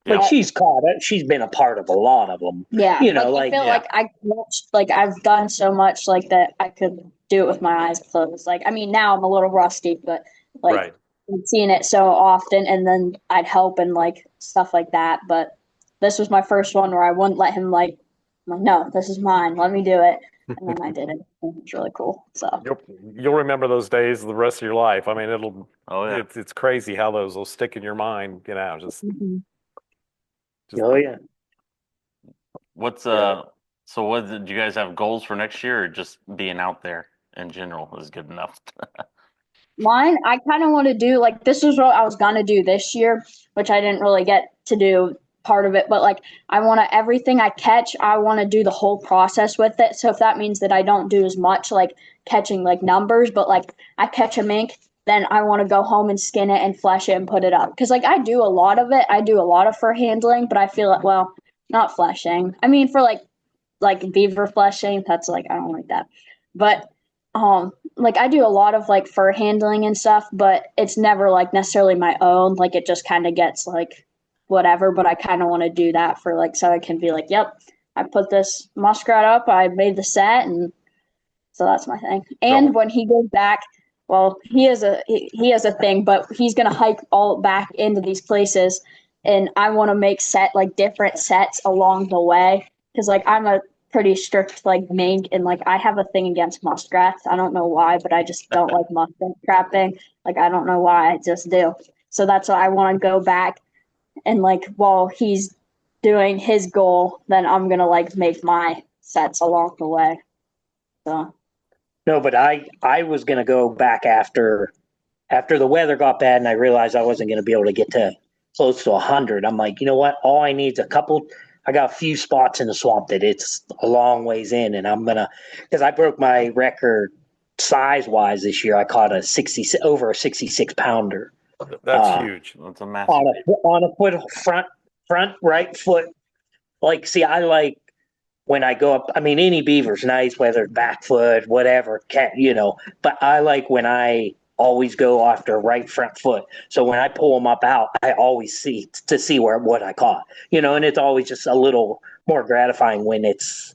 But she's caught it. She's been a part of a lot of them. Yeah. I feel like I watched, like I've done so much like that I could do it with my eyes closed. Like, I mean, now I'm a little rusty, but like. Right. I've seen it so often, and then I'd help and like stuff like that. But this was my first one where I wouldn't let him like, no, this is mine. Let me do it, and then I did it. It was really cool. So you'll remember those days the rest of your life. I mean, it'll. Oh yeah. It's crazy how those will stick in your mind. Just. Oh yeah. So what did you guys have goals for next year, or just being out there in general is good enough? Mine, I kind of want to do like this is what I was gonna do this year, which I didn't really get to do part of it. But like I want to everything I catch, I want to do the whole process with it. So if that means that I don't do as much like catching like numbers, but like I catch a mink, then I want to go home and skin it and flesh it and put it up. Because like I do a lot of it. I do a lot of fur handling, but I feel like not fleshing. I mean for like beaver fleshing, that's like I don't like that, but. Like I do a lot of like fur handling and stuff, but it's never like necessarily my own. Like it just kind of gets like whatever, but I kind of want to do that for like so I can be like, yep, I put this muskrat up, I made the set, and so that's my thing. And when he goes back, well, he has a thing, but he's gonna hike all back into these places, and I want to make different sets along the way because like I'm a pretty strict like mink, and like I have a thing against muskrats. I don't know why, but I just don't like muskrat trapping. Like I don't know why, I just do. So that's why I want to go back and like while he's doing his goal, then I'm gonna like make my sets along the way. So no, but I was gonna go back after the weather got bad, and I realized I wasn't gonna be able to get to close to 100. I'm like, you know what? All I need is a couple. I got a few spots in the swamp that it's a long ways in, and I'm gonna because I broke my record size wise this year. I caught over a 66 pounder. That's huge. That's a massive on a foot front right foot. Like, see, I like when I go up. I mean, any beaver's nice, whether it's back foot, whatever, But I like when I always go after right front foot. So when I pull them up out, I always see what I caught, and it's always just a little more gratifying when it's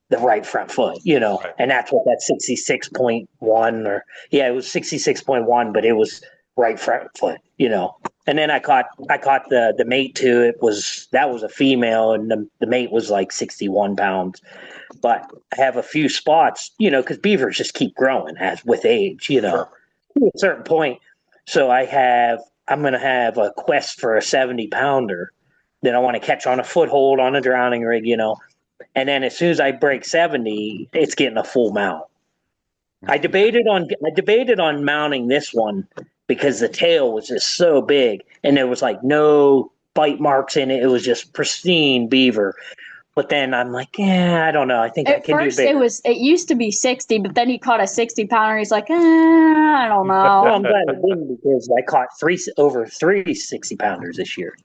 the right front foot, Right. And that's what that 66.1 it was 66.1, but it was right front foot, And then I caught the mate too. That was a female, and the mate was like 61 pounds. But I have a few spots, because beavers just keep growing as with age, Sure. To a certain point. So I'm going to have a quest for a 70 pounder that I want to catch on a foothold on a drowning rig, And then as soon as I break 70, it's getting a full mount. I debated on mounting this one because the tail was just so big and there was like no bite marks in it. It was just pristine beaver. But then I'm like, yeah, I don't know. I think I can do bigger. At first, it used to be 60, but then he caught a 60-pounder. He's like, I don't know. Well, I'm glad I didn't because I caught over three 60-pounders this year.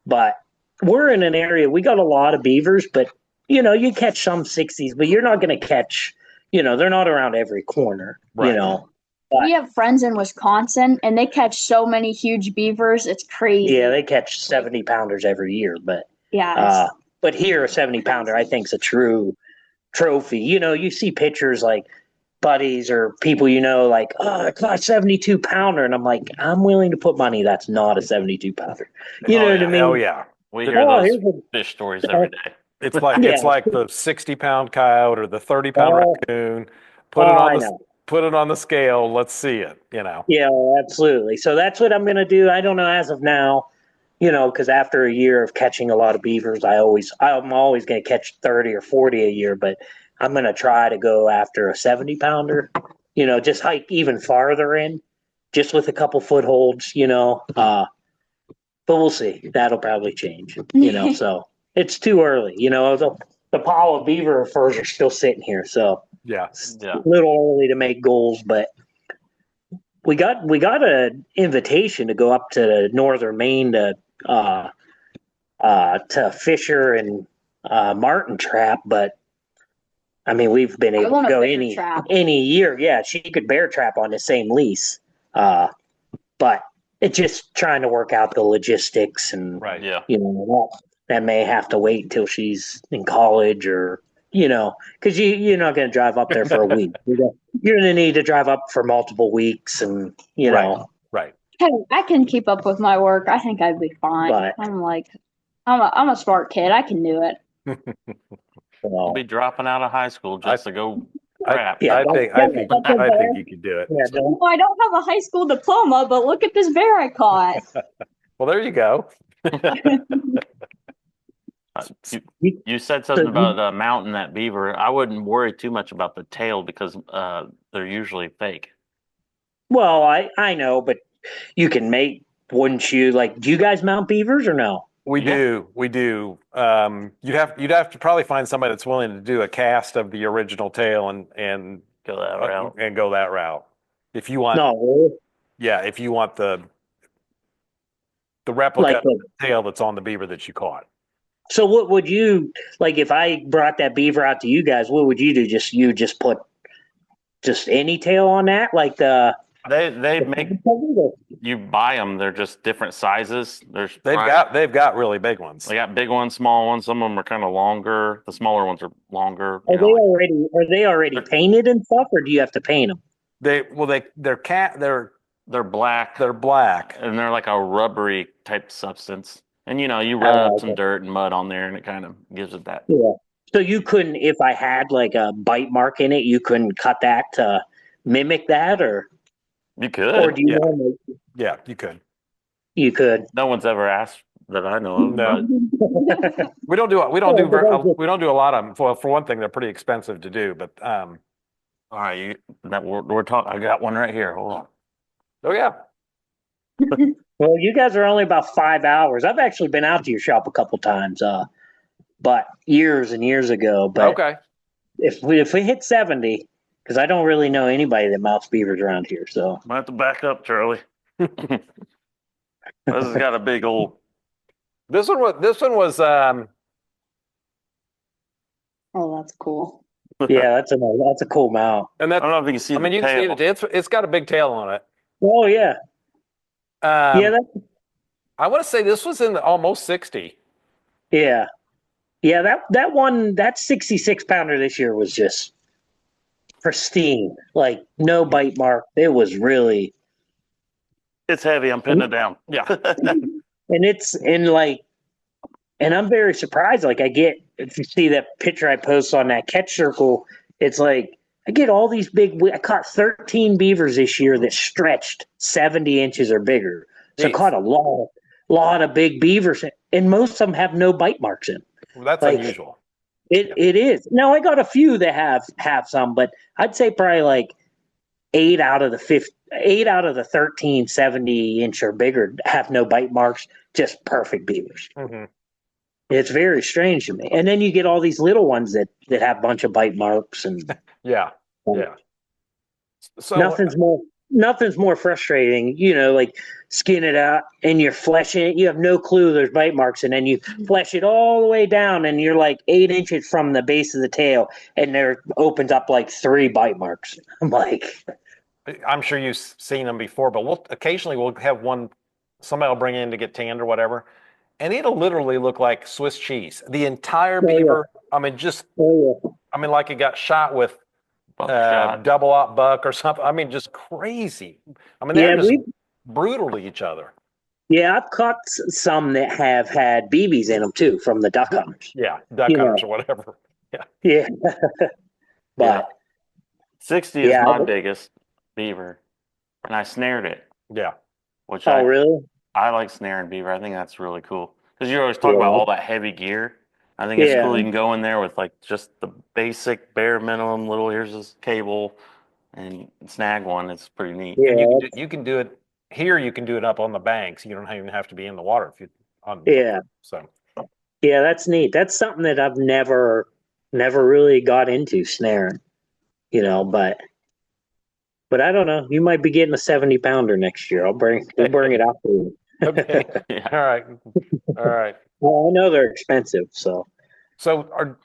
But we're in an area, we got a lot of beavers, but, you catch some 60s, but you're not going to catch, they're not around every corner, Right. But, we have friends in Wisconsin, and they catch so many huge beavers. It's crazy. Yeah, they catch 70-pounders every year, but yeah. But here, a 70-pounder, I think, is a true trophy. You see pictures like buddies or people like, oh, I caught a 72-pounder. And I'm like, I'm willing to put money that's not a 72-pounder. You know what I mean? Oh, yeah. We hear those fish stories every day. It's like the 60-pound coyote or the 30-pound raccoon. Put it on the scale. Let's see it, Yeah, absolutely. So that's what I'm going to do. I don't know as of now. Because after a year of catching a lot of beavers, I'm always going to catch 30 or 40 a year, but I'm going to try to go after a 70-pounder, just hike even farther in, just with a couple footholds, but we'll see. That'll probably change, so it's too early, the pile of beaver furs are still sitting here. So it's a little early to make goals, but we got an invitation to go up to northern Maine to Fisher and Martin trap, but I mean we've been able to go any year. Yeah, she could bear trap on the same lease, but it's just trying to work out the logistics and that may have to wait until she's in college or because you're not going to drive up there for a week. You're going to need to drive up for multiple weeks, and Right. Hey, I can keep up with my work. I think I'd be fine. But, I'm a smart kid. I can do it. I'll be dropping out of high school just to go crap. I think you could do it. Yeah, well, I don't have a high school diploma, but look at this bear I caught. Well, there you go. You said something about mounting that beaver. I wouldn't worry too much about the tail because they're usually fake. Well, I know, but you can wouldn't you? Like, do you guys mount beavers or no? We do. You'd have to probably find somebody that's willing to do a cast of the original tail and go that route. If you want, if you want the replica of the tail that's on the beaver that you caught. So what would you like if I brought that beaver out to you guys? What would you do? Just put any tail on that, like the. They make you buy them. They're just different sizes. They've got really big ones. They got big ones, small ones. Some of them are kind of longer. The smaller ones are longer. Are they already painted and stuff, or do you have to paint them? They're black. They're black, and they're like a rubbery type substance. And you rub some dirt and mud on there, and it kind of gives it that. Yeah. So you couldn't, if I had like a bite mark in it, you couldn't cut that to mimic that, or. You could. Or do you want to? Yeah, you could. You could. No one's ever asked that I know of. No. we don't do a lot of them. Well, for one thing, they're pretty expensive to do. But all right, we're talking. I got one right here. Hold on. Oh yeah. Well, you guys are only about 5 hours. I've actually been out to your shop a couple times, but years and years ago. But okay, if we hit 70. Because I don't really know anybody that mounts beavers around here, so. Might have to back up, Charlie. This has got a big old. This one was. Oh, that's cool. Yeah, that's a cool mount. And I don't know if you can see. You can see it. It's got a big tail on it. Oh yeah. I want to say this was in almost 60. Yeah, that one, that 66-pounder this year was just pristine, like no bite mark. It was really. It's heavy. I'm putting it down. Yeah. And I'm very surprised. Like if you see that picture I post on that catch circle, it's like I get all these I caught 13 beavers this year that stretched 70 inches or bigger. So I caught a lot of big beavers, and most of them have no bite marks in. Well, that's unusual. It is. Now I got a few that have some, but I'd say probably like 8 out of the 13 70-inch or bigger have no bite marks, just perfect beavers. Mm-hmm. It's very strange to me. And then you get all these little ones that have a bunch of bite marks and yeah. So nothing's more frustrating, like skin it out and you're fleshing it. You have no clue there's bite marks, and then you flesh it all the way down, and you're like 8 inches from the base of the tail, and there opens up like 3 bite marks. I'm sure you've seen them before, but occasionally we'll have one somebody will bring in to get tanned or whatever, and it'll literally look like Swiss cheese. The entire beaver, I mean, like it got shot with double op buck or something. I mean, just crazy. I mean, they're just brutal to each other. Yeah, I've caught some that have had BBs in them too from the duck hunters. Yeah, duck hunters or whatever. Yeah. But 60 is my biggest beaver, and I snared it. Yeah. Really? I like snaring beaver. I think that's really cool because you always talk about all that heavy gear. I think it's cool. You can go in there with like just the basic bare minimum. Little here's this cable, and snag one. It's pretty neat. Yeah. And you can do it here. You can do it up on the banks. You don't even have to be in the water if you. So. Yeah, that's neat. That's something that I've never really got into, snaring. But I don't know. You might be getting a 70-pounder next year. We'll bring it out for you. Okay. All right. Well, I know they're expensive, so. So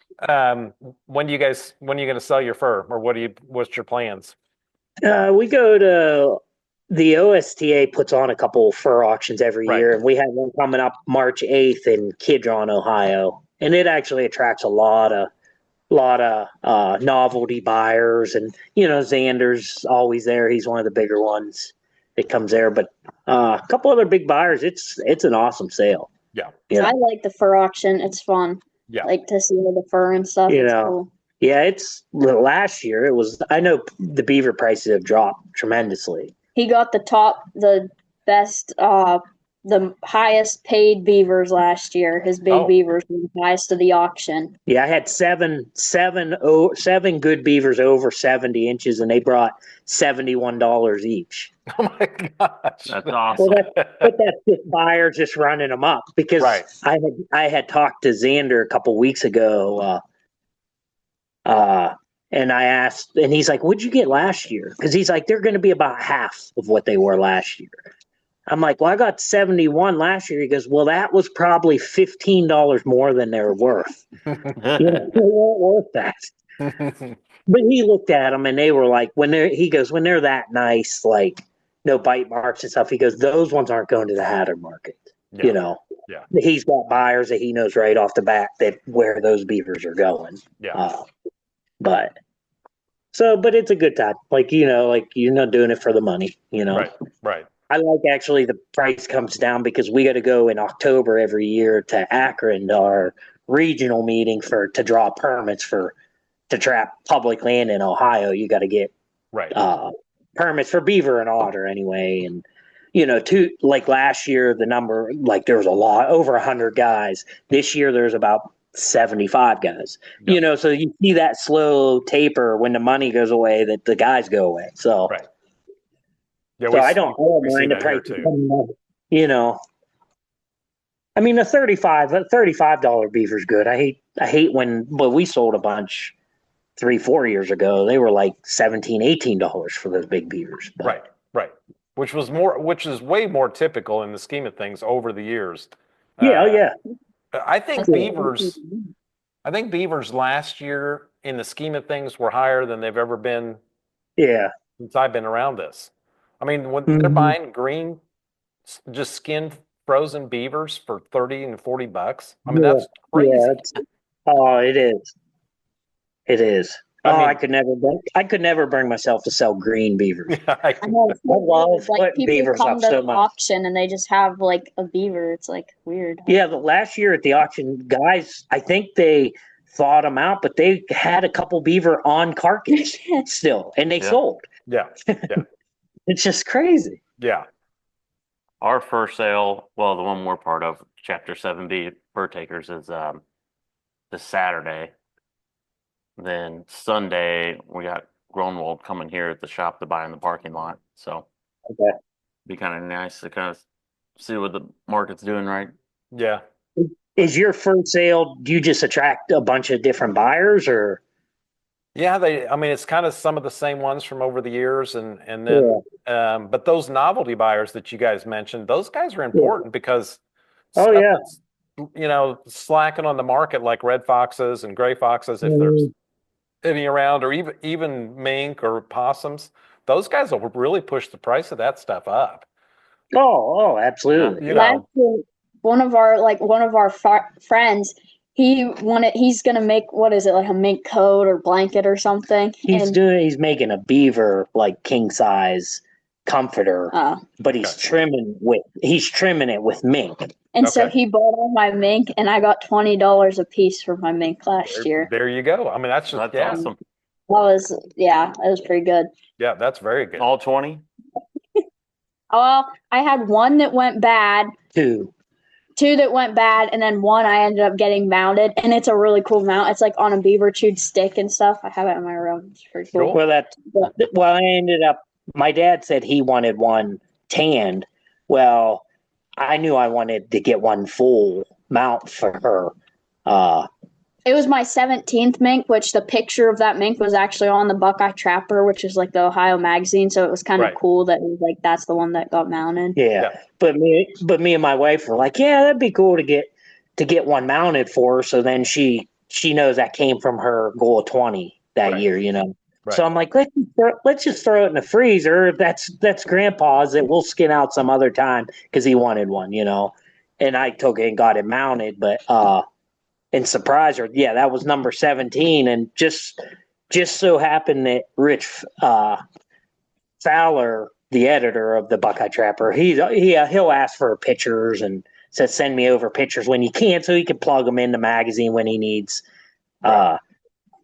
when are you going to sell your fur, or what's your plans? We go to the OSTA puts on a couple fur auctions every year, and we have one coming up March 8th in Kidron, Ohio, and it actually attracts a lot of novelty buyers, and Xander's always there. He's one of the bigger ones that comes there, but a couple other big buyers. It's an awesome sale. Yeah. I like the fur auction. It's fun. Yeah, like to see all the fur and stuff. It's cool. Yeah, it's last year. It was. I know the beaver prices have dropped tremendously. He got the best, the highest paid beavers last year. His big beavers were the highest of the auction. Yeah, I had seven good beavers over 70 inches, and they brought $71 each. Oh my gosh, that's awesome! Well, that's just buyers just running them up, because I had talked to Xander a couple weeks ago, and I asked, and he's like, "What'd you get last year?" Because he's like, they're going to be about half of what they were last year. I'm like, well, I got 71 last year. He goes, well, that was probably $15 more than they're worth. They weren't worth that. But he looked at them, and they were like, when they're that nice, like no bite marks and stuff, he goes, those ones aren't going to the Hatter market. Yeah. He's got buyers that he knows right off the bat that where those beavers are going. But it's a good time. Like, you're not doing it for the money, Right. I like actually the price comes down because we got to go in October every year to Akron, our regional meeting to draw permits to trap public land in Ohio. You got to get permits for beaver and otter anyway. And, like last year, the number, like there was a lot, over 100 guys. This year, there's about 75 guys, so you see that slow taper when the money goes away, that the guys go away. So, yeah, so I don't mind the price coming up, I mean, a $35 beaver's good. I hate when we sold a bunch 3-4 years ago. They were like $17-$18 for those big beavers. But. Right. Which is way more typical in the scheme of things over the years. Yeah. I think beavers last year in the scheme of things were higher than they've ever been. Yeah. Since I've been around this. I mean, when they're buying green, just skinned frozen beavers for $30 and $40, I mean, that's crazy. Yeah, it is. It is. I could never bring myself to sell green beavers. I love like people come to the auction and they just have like a beaver. It's like weird. Yeah, the last year at the auction, guys, I think they thawed them out, but they had a couple beaver on carcass still, and they sold. Yeah. It's just crazy. Yeah. Our first sale, well, the one we're part of, Chapter 7B Fur Takers, is this Saturday. Then Sunday, we Groenwald coming here at the shop to buy in the parking lot. So Okay. be kind of nice to kind of see what the market's doing, right? Yeah. Is your first sale, do you just attract a bunch of different buyers or? Yeah, I mean, it's kind of some of the same ones from over the years, and then, but those novelty buyers that you guys mentioned, those guys are important because Oh, stuff yeah. that's, slacking on the market like red foxes and gray foxes, if there's any around, or even mink or possums, those guys will really push the price of that stuff up. Oh, absolutely. Last year, one of our friends, he's gonna make, what is it, like a mink coat or blanket or something. He's making a beaver like king size comforter, but he's trimming it with mink. And so he bought all my mink, and I got $20 a piece for my mink last year. There you go. I mean, that's awesome. It was pretty good. Yeah, that's very good. All 20? Well, I had one that went bad. Two that went bad, and then one I ended up getting mounted, and it's a really cool mount. It's like on a beaver chewed stick and stuff. I have it in my room. It's pretty cool. My dad said he wanted one tanned. Well, I knew I wanted to get one full mount for her. It was my 17th mink, which the picture of that mink was actually on the Buckeye Trapper, which is like the Ohio magazine. So it was kind of cool that it was like that's the one that got mounted. Yeah. But me and my wife were like, yeah, that'd be cool to get one mounted for her. So then she knows that came from her goal of 20 that year, Right. So I'm like, let's just throw it in the freezer. That's Grandpa's. That we'll skin out some other time because he wanted one, And I took it and got it mounted, but and surprised her. Yeah, that was number 17, and just so happened that Rich Fowler, the editor of the Buckeye Trapper, he'll ask for pictures and says send me over pictures when you can, so he can plug them in the magazine when he needs. Right.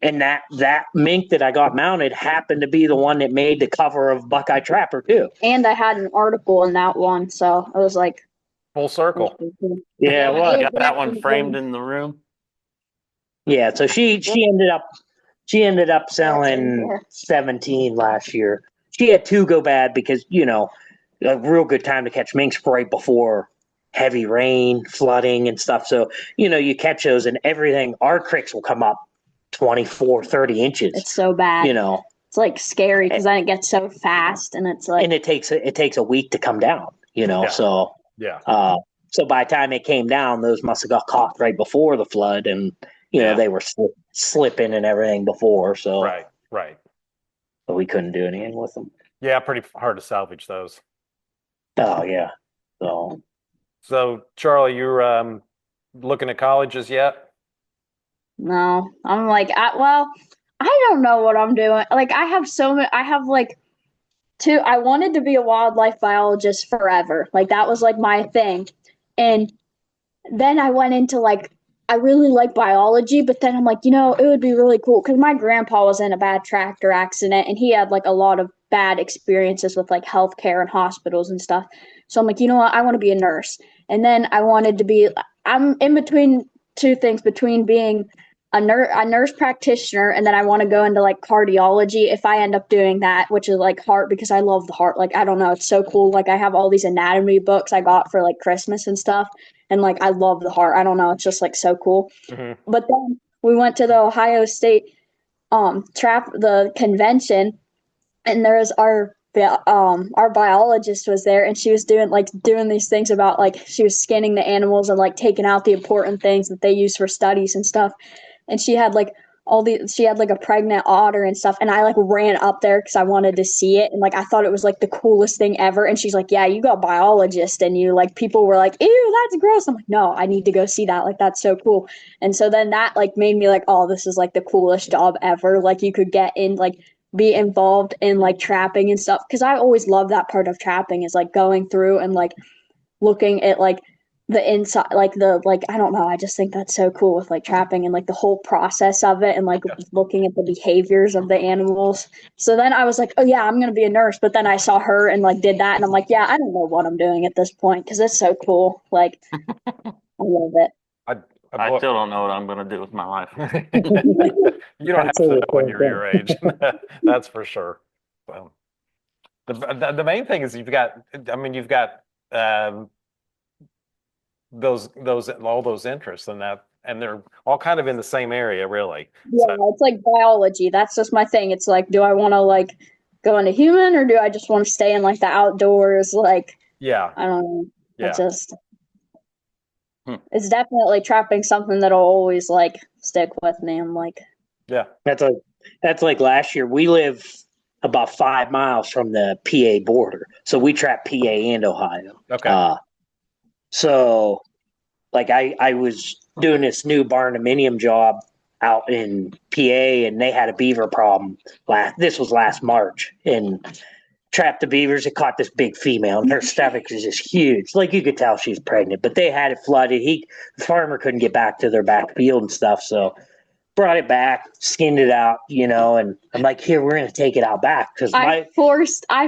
And that mink that I got mounted happened to be the one that made the cover of Buckeye Trapper too. And I had an article in that one, so I was like full circle. Yeah, well, you got that one framed in the room. Yeah, so she ended up selling 17 last year. She had 2 go bad because a real good time to catch minks right before heavy rain, flooding, and stuff. So you catch those and everything. Our creeks will come up 24, 30 inches. It's so bad. It's like scary because then it gets so fast, and it's like, and it takes a week to come down. So so by the time it came down, those must have got caught right before the flood, and they were slipping and everything before. So right. But we couldn't do anything with them. Yeah, pretty hard to salvage those. Oh yeah. So Charlie, you're looking at colleges yet? No, I'm like, I don't know what I'm doing. Like, I have I wanted to be a wildlife biologist forever. Like, that was like my thing. And then I went into like, I really like biology, but then I'm like, it would be really cool because my grandpa was in a bad tractor accident and he had like a lot of bad experiences with like healthcare and hospitals and stuff. So I'm like, I want to be a nurse. And then I'm in between 2 things, between being a nurse practitioner, and then I want to go into like cardiology if I end up doing that, which is like heart, because I love the heart. Like, I don't know, it's so cool. Like, I have all these anatomy books I got for like Christmas and stuff, and like I love the heart. I don't know, it's just like so cool. Mm-hmm. But then we went to the Ohio State the convention, and there's our biologist was there, and she was doing these things about like she was scanning the animals and like taking out the important things that they use for studies and stuff. And she had like a pregnant otter and stuff, and I like ran up there because I wanted to see it, and like I thought it was like the coolest thing ever. And she's like, yeah, you got biologist, and you like, people were like, ew, that's gross. I'm like, no, I need to go see that. Like, that's so cool. And so then that like made me like, oh, this is like the coolest job ever. Like, you could get in, like, be involved in like trapping and stuff, because I always love that part of trapping, is like going through and like looking at like the inside, like I don't know, I just think that's so cool with like trapping and like the whole process of it, and like looking at the behaviors of the animals. So then I was like, oh yeah, I'm gonna be a nurse. But then I saw her and like did that, and I'm like, yeah, I don't know what I'm doing at this point because it's so cool. Like, I love it. I still don't know what I'm going to do with my life. You don't have to know when you're your age. That's for sure. Well, the main thing is you've got all those interests and they're all kind of in the same area, really. Yeah, so it's like biology. That's just my thing. It's like, do I want to like go into human, or do I just want to stay in like the outdoors? Like, yeah, I don't know. Yeah. It's just it's definitely trapping something that'll always like stick with me. I'm like, yeah. That's like last year. We live about 5 miles from the PA border, so we trap PA and Ohio. Okay. So, like, I was doing this new barnuminium job out in PA, and they had a beaver problem. This was last March, and trapped the beavers. It caught this big female, and her stomach is just huge. Like, you could tell she's pregnant, but they had it flooded. The farmer couldn't get back to their back field and stuff, so brought it back, skinned it out, and I'm like, here, we're going to take it out back. Because I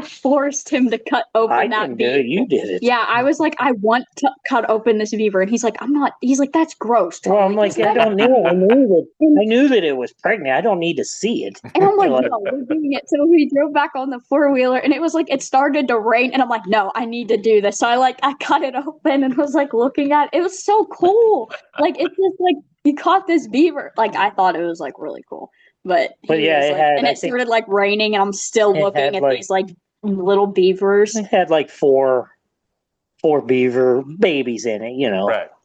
forced him to cut open that beaver. You did it. Yeah, I was like, I want to cut open this beaver. And he's like, I'm not. He's like, that's gross. Well, I'm like, I don't know. I knew that it was pregnant. I don't need to see it. And I'm like, no, we're doing it. So we drove back on the 4-wheeler, and it was like, it started to rain. And I'm like, no, I need to do this. So I cut it open and was like looking at it. It was so cool. Like, it's just like, he caught this beaver. Like, I thought it was like really cool. But yeah, it started like raining, and I'm still looking at these like little beavers. It had like four beaver babies in it,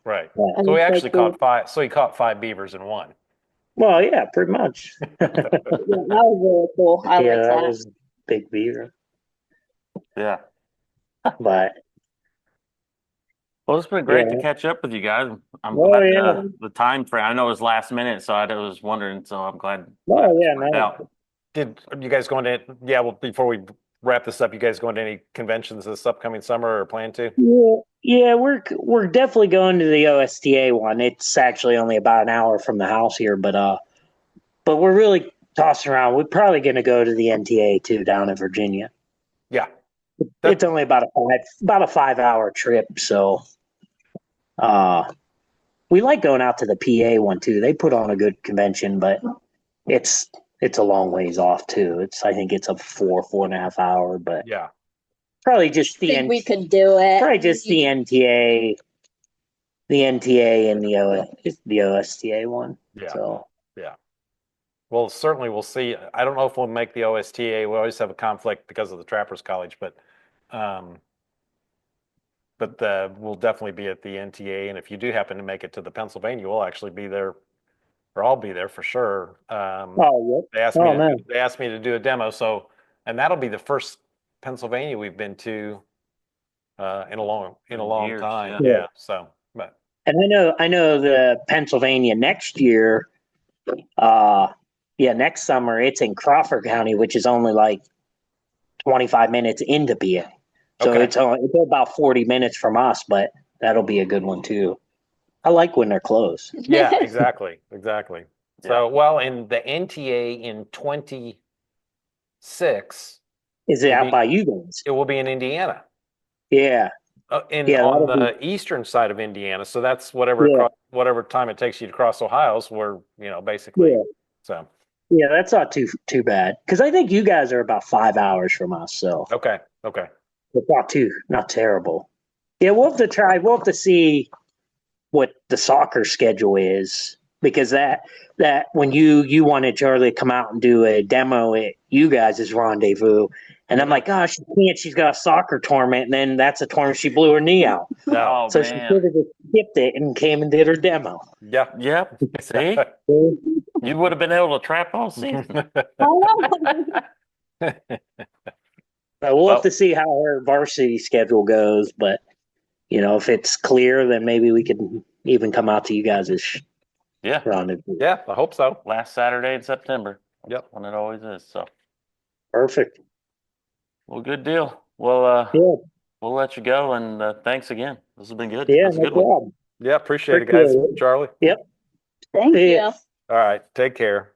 Right. Yeah. So he actually caught 5. So he caught 5 beavers in one. Well, yeah, pretty much. Yeah, that was really cool. I like that. That was a big beaver. Yeah. But well, it's been great to catch up with you guys. I'm glad the time frame. I know it was last minute, so I was wondering. So I'm glad. Did you guys go into? Yeah. Well, before we wrap this up, you guys going to any conventions this upcoming summer or plan to? Yeah, we're definitely going to the OSTA one. It's actually only about an hour from the house here, but we're really tossing around. We're probably going to go to the NTA too down in Virginia. Yeah, it's only about a 5-hour trip, so we like going out to the PA one too. They put on a good convention, but it's a long ways off too. I think it's a 4.5 hour, but yeah, probably just we could do it. Probably just the NTA and the OSTA one. Yeah. So yeah. Well, certainly we'll see. I don't know if we'll make the OSTA. We always have a conflict because of the Trappers College, but we'll definitely be at the NTA. And if you do happen to make it to the Pennsylvania, we'll actually be there, or I'll be there for sure. They asked me to do a demo, and that'll be the first Pennsylvania we've been to in a long years, time. Yeah. So, but and I know the Pennsylvania next year. Next summer it's in Crawford County, which is only like 25 minutes into PA. So it's about 40 minutes from us, but that'll be a good one too. I like when they're close. Yeah, exactly. So, well, in the NTA in 26. Is it out by you guys? It will be in Indiana. Yeah. On the eastern side of Indiana. So that's whatever time it takes you to cross Ohio's where, basically. Yeah. So. Yeah, that's not too bad. Because I think you guys are about 5 hours from us. So. Okay. It's not terrible. Yeah, we'll have to try. We'll have to see what the soccer schedule is, because that when you wanted Charlie to come out and do a demo at you guys' rendezvous, and I'm like, gosh, she can't. She's got a soccer tournament, and then that's a tournament she blew her knee out. Oh, so she could have just skipped it and came and did her demo. Yeah. See, you would have been able to trap all season. So we'll have to see how her varsity schedule goes, but if it's clear, then maybe we can even come out to you guys' rendezvous. Yeah, I hope so. Last Saturday in September. Yep. When it always is. So perfect. Well, good deal. Well, we'll let you go, and thanks again. This has been good. Yeah, that's a good one. Yeah, appreciate it, guys. Charlie. Yep. Thank you. All right, take care.